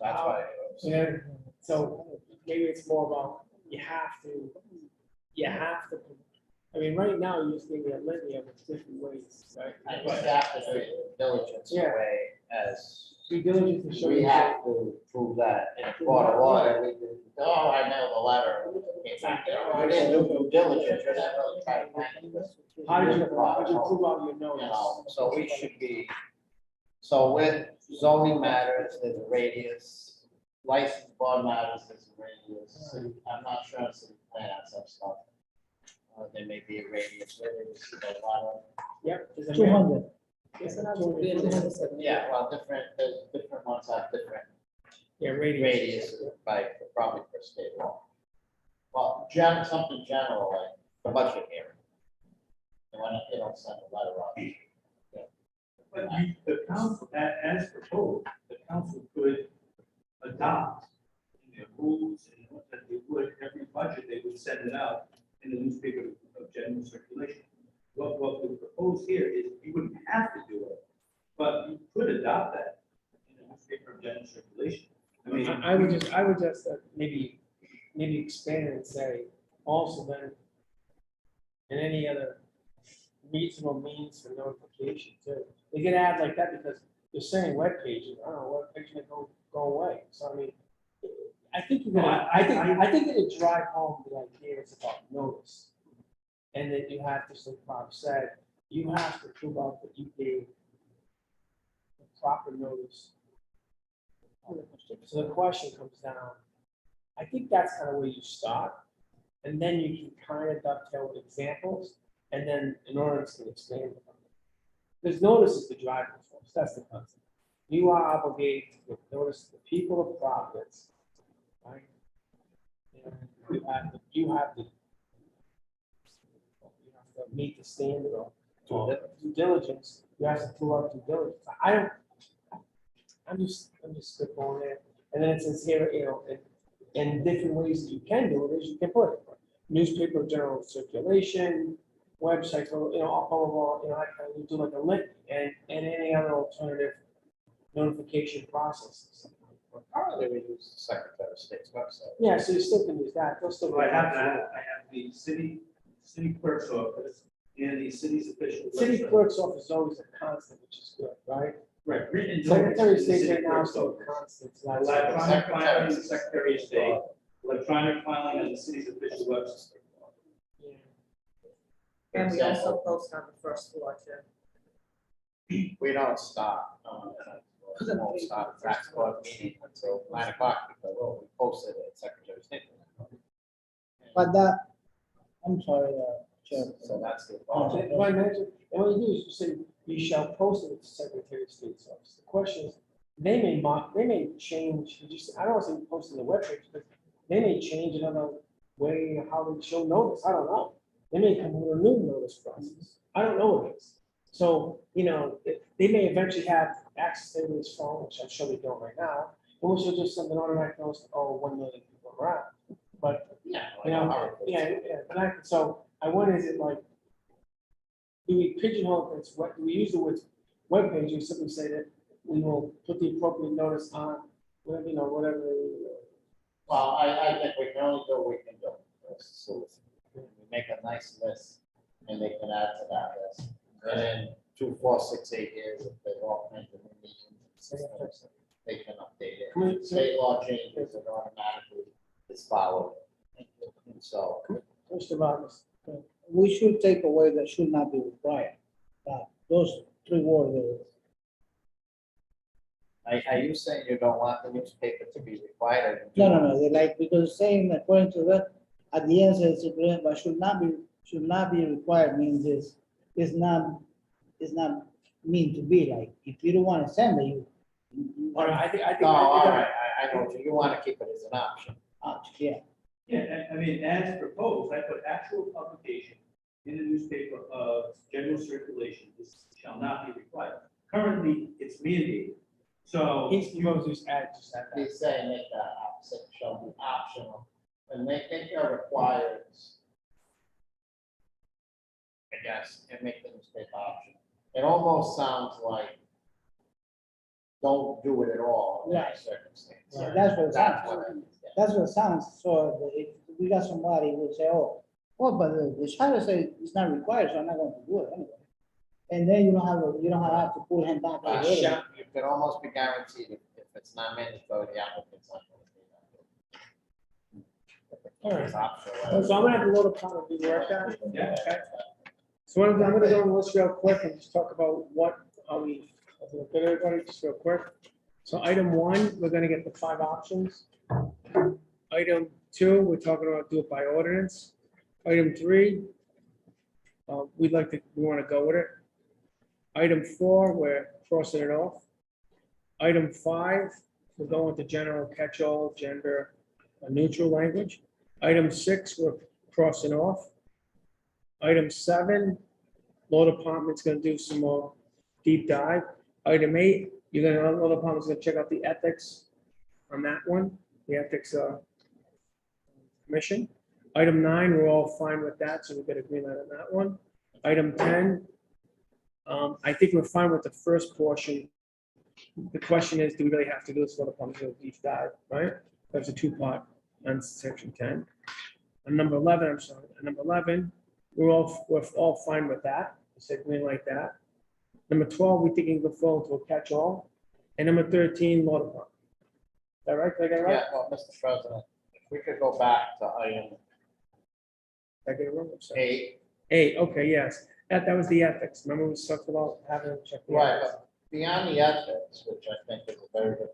S3: that's why.
S1: yeah, so maybe it's more about, you have to, I mean, right now, you're just giving a litany of different ways, right?
S3: And we have to do diligence
S1: Yeah.
S3: way as
S1: Due diligence to show.
S3: we
S1: you
S3: have to prove that in a court of order. We did, oh, I mailed a letter. It's not there. We didn't do due diligence. We're not really trying to find this.
S1: How did you prove out your
S3: You
S1: notice?
S3: know, so we should be, so with zoning matters, there's a radius, license board matters, there's a radius. I'm not sure if city plan has some stuff. There may be a radius, where there's a lot of,
S1: Yep. there's a
S7: 200.
S1: Yes, and that's-
S3: yeah, well, there's different ones have different
S1: Yeah, radius.
S3: radius by, probably for state law. Well, something general, like the budget hearing. And when they don't send a letter out.
S5: But the council, as proposed, the council could adopt in their rules and what that they would, every budget, they would send it out in the newspaper of general circulation. What we propose here is you wouldn't have to do it, but you could adopt that in the newspaper of general circulation. I mean,
S1: I would just maybe expand and say, also then, in any other reasonable means for notification too. They could add like that because you're saying web pages, I don't know, web pages may go away, so I mean, I think you're gonna, I think it'd drive home the idea is about notice. And that you have to, as Bob said, you have to prove out that you gave the proper notice. So the question comes down, I think that's kind of where you start, and then you can kind of dovetail with examples, and then an ordinance can expand upon it. Because notice is the driving force, that's the concept. You are obligated to give notice to the people of Providence, right? And you have to meet the standard of due diligence. You have to pull up due diligence. I'm just spitballing there. And then it says here, in different ways that you can do it is you can put it. Newspaper of general circulation, websites, all, you do like a link and any other alternative notification processes.
S3: Currently, we use the Secretary of State's website.
S1: Yeah, so you still can use that. They'll still.
S5: so I have that, I have the city clerk's office and the city's official.
S1: City
S5: website.
S1: clerk's office is always a constant, which is good, right?
S5: Right, written.
S1: Secretary of
S5: notice in the
S1: State
S5: city
S1: right now
S5: clerk's
S1: is still
S5: office.
S1: a constant. so that's-
S5: Electronic filing, the Secretary of State, electronic filing on the city's official website.
S1: Yeah.
S4: And we also post on the first floor too.
S3: We don't stop, we won't start tax court meeting until 9 o'clock, because we posted it at Secretary of State.
S7: But that, I'm sorry, Chair.
S3: So that's the.
S1: And what I mentioned, and what you do is you say, you shall post it to Secretary of State's office. The question is, they may change, I don't want to say post on the webpage, but they may change another way how they show notice, I don't know. They may come with a new notice process, I don't know what it is. So, they may eventually have access to this phone, which I'm sure they don't right now, and which will just send an automatic notice, 1 million people around. But
S3: Yeah.
S1: so I wonder, is it like, do we pigeonhole this, do we use the word webpage, or simply say that we will put the appropriate notice on, whatever.
S3: Well, I think we can only do what we can do. So we make a nice list, and they can add to that list. And then 2, 4, 6, 8 years, if they all kinds of new meetings, they can update it. State law changes, it automatically is followed. And so,
S1: First of all,
S7: We should take away that should not be required. Those 3 words.
S3: are you saying you don't want the newspaper to be required?
S7: No, they're like, because saying according to that, at the end says, but should not be required means is not mean to be like, if you don't want to send it, you.
S1: all right, I think.
S3: No, all right, I know, you want to keep it as an option.
S7: Yeah,
S5: Yeah, I mean, as proposed, I put actual publication in the newspaper of general circulation, this shall not be required. Currently, it's mandated, so.
S1: He's supposed to just add that.
S3: He's saying make that opposite, shall be optional, and make it required. I guess, and make the newspaper optional. It almost sounds like don't do it at all in that circumstance.
S7: Yeah, that's what it sounds.
S3: what it is, yeah.
S7: that's what it sounds, so if we got somebody who would say, but the charter says it's not required, so I'm not going to do it anyway. And then you don't have to pull him back.
S3: You could almost be guaranteed if it's not mandatory, the applicant's not going to do that.
S1: All right.
S3: It's optional.
S1: So I'm gonna have to load up on the work out.
S5: Yeah.
S1: Okay. So I'm gonna go on the list real quick and just talk about how we, good everybody, just real quick. So item 1, we're gonna get the 5 options. Item 2, we're talking about do it by ordinance. Item 3, we wanna go with it. Item 4, we're crossing it off. Item 5, we're going with the general catch-all, gender neutral language. Item 6, we're crossing off. Item 7, law department's gonna do some more deep dive. Item 8, law department's gonna check out the ethics on that one, the ethics commission. Item 9, we're all fine with that, so we've got a green light on that one. Item 10, I think we're fine with the first portion. The question is, do we really have to do this law department, do a deep dive, right? That's a 2-part on section 10. On number 11, I'm sorry, on number 11, we're all fine with that. We said green like that. Number 12, we think it can go forward to a catch-all. And number 13, law department. Is that right? Did I get it right?
S3: Yeah, well, Mr. President, if we could go back to item
S1: Did I get it wrong? I'm sorry.
S3: 8.
S1: 8, okay, yes. That was the ethics. Remember we talked about having them check the
S3: Right,
S1: ethics?
S3: but beyond the ethics, which I think is a very good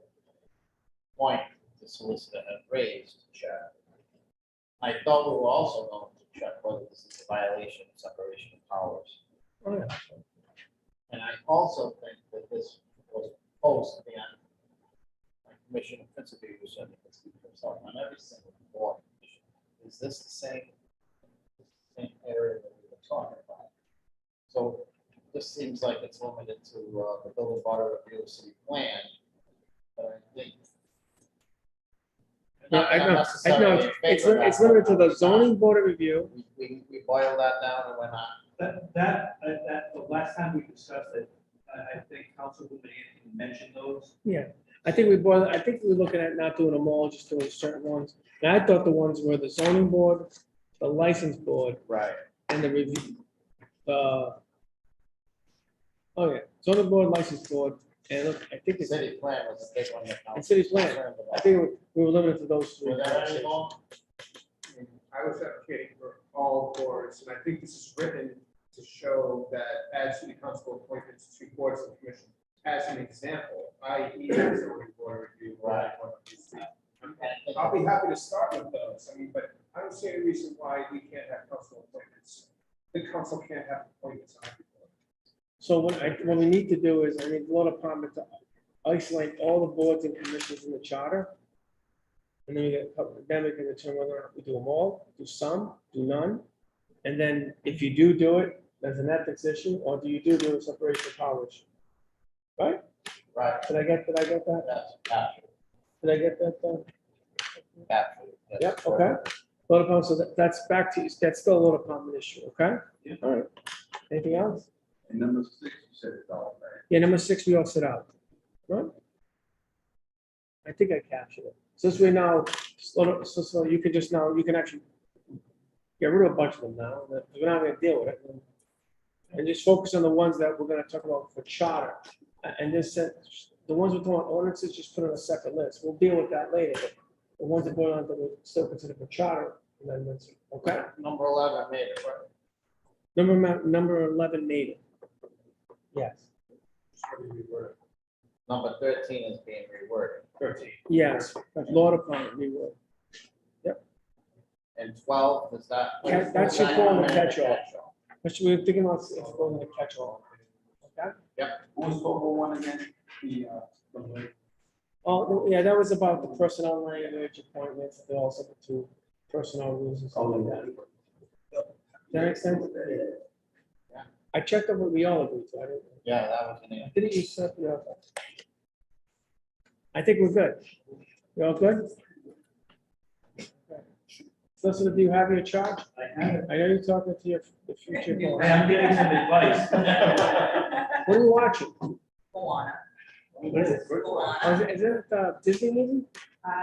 S3: point the solicitor had raised, Chair, I thought we were also going to check whether this is a violation of separation of powers.
S1: Oh, yeah.
S3: And I also think that this was posted on, like Commissioner Principe was saying, it's himself on every single board. Is this the same area that we were talking about? So this seems like it's limited to the building border review of city plan, but I think.
S1: No, I know, it's limited to the zoning board of review.
S3: We boiled that down and went on.
S5: That, the last time we discussed it, I think Councilwoman Anthony mentioned those.
S1: Yeah, I think we're looking at not doing them all, just doing certain ones. And I thought the ones were the zoning board, the license board,
S3: Right.
S1: and the review. Oh, yeah, zoning board, license board, and look, I think it's,
S3: City plan was a big one. that
S1: And city plan.
S3: concerned
S1: I
S3: about.
S1: think we were limited to those 3.
S3: Were there any more?
S8: I was advocating for all boards, and I think this is written to show that as city council appointments to boards and commissions, as an example, i.e. the zoning board review.
S3: Right.
S8: I'll be happy to start with those, I mean, but I don't see any reason why we can't have council appointments. The council can't have appointments on every board.
S1: So what we need to do is, I need the law department to isolate all the boards and commissions in the charter. And then then we can determine whether or not we do them all, do some, do none. And then if you do it, there's an ethics issue, or do you do a separation of powers? Right?
S3: Right,
S1: Did I get that?
S3: that's captured,
S1: Did I get that?
S3: captured. That's
S1: Yep,
S3: correct.
S1: okay. Law department, so that's back to you, that's still a law department issue, okay?
S5: Yeah.
S1: All right. Anything else?
S6: And number 6, you said it's all right.
S1: Yeah, number 6, we all sit out. Right? I think I captured it. Since we now, so you can just now, you can actually get rid of a bunch of them now, that we're not gonna deal with it. And just focus on the ones that we're gonna talk about for charter. And just set, the ones we're talking about ordinances, just put on a separate list. We'll deal with that later, but the ones that go on that we still consider for charter amendments, okay?
S3: Number 11 made it, right?
S1: Number 11 made it. Yes,
S3: Number 13 is being reworded.
S8: 13.
S1: yes, law department, we will.
S3: And 12, is that?
S1: That should fall in the catch-all. But we're thinking about it's going to catch all. Okay?
S6: What was October 1 again?
S1: Oh, yeah, that was about the personnel language appointments, they also to personnel rules and stuff like that. Does that make sense?
S3: Yeah.
S1: I checked up what we all agreed to.
S3: Yeah, that was an
S1: Didn't you set the other? I think we're good. You all good? Solicitor, do you have your charge?
S5: I have it.
S1: I know you're talking to the future boss.
S5: Hey, I'm getting some advice.
S1: What are you watching?
S9: Moana.
S1: What is it? Oh,
S9: Moana.
S1: is it a Disney movie?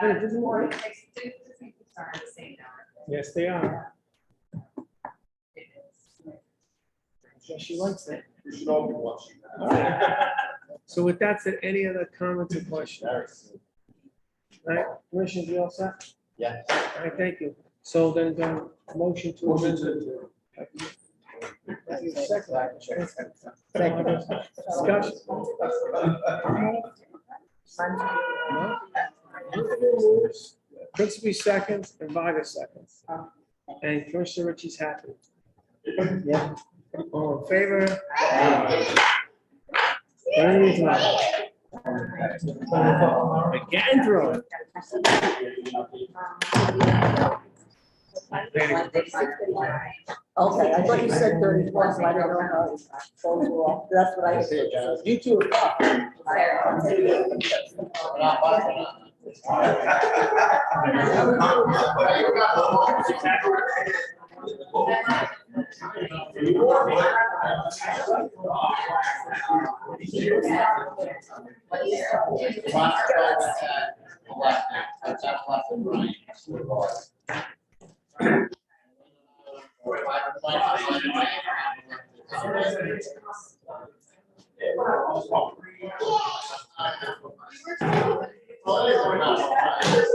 S1: Wait, it doesn't work.
S9: Disney Pixar are the same now.
S1: Yes, they are.
S9: It is.
S1: Yeah, she likes it.
S6: You should all be watching
S1: All
S6: that.
S1: right. So with that said, any other comments or questions? All right, Commissioner, you all set?
S3: Yes.
S1: All right, thank you. So then, motion to.
S6: Motion
S1: amend-
S6: to
S1: Second. Discussion. No? Principally seconds and Vargas seconds. And Commissioner Ritchie's happy.
S7: Yeah.
S1: All in favor? Very good. Again, throw it.
S4: Okay, I thought you said 34, so I didn't know how those were off. That's what I
S3: I see it,
S4: said.
S3: John.
S4: You two are fine.
S3: That's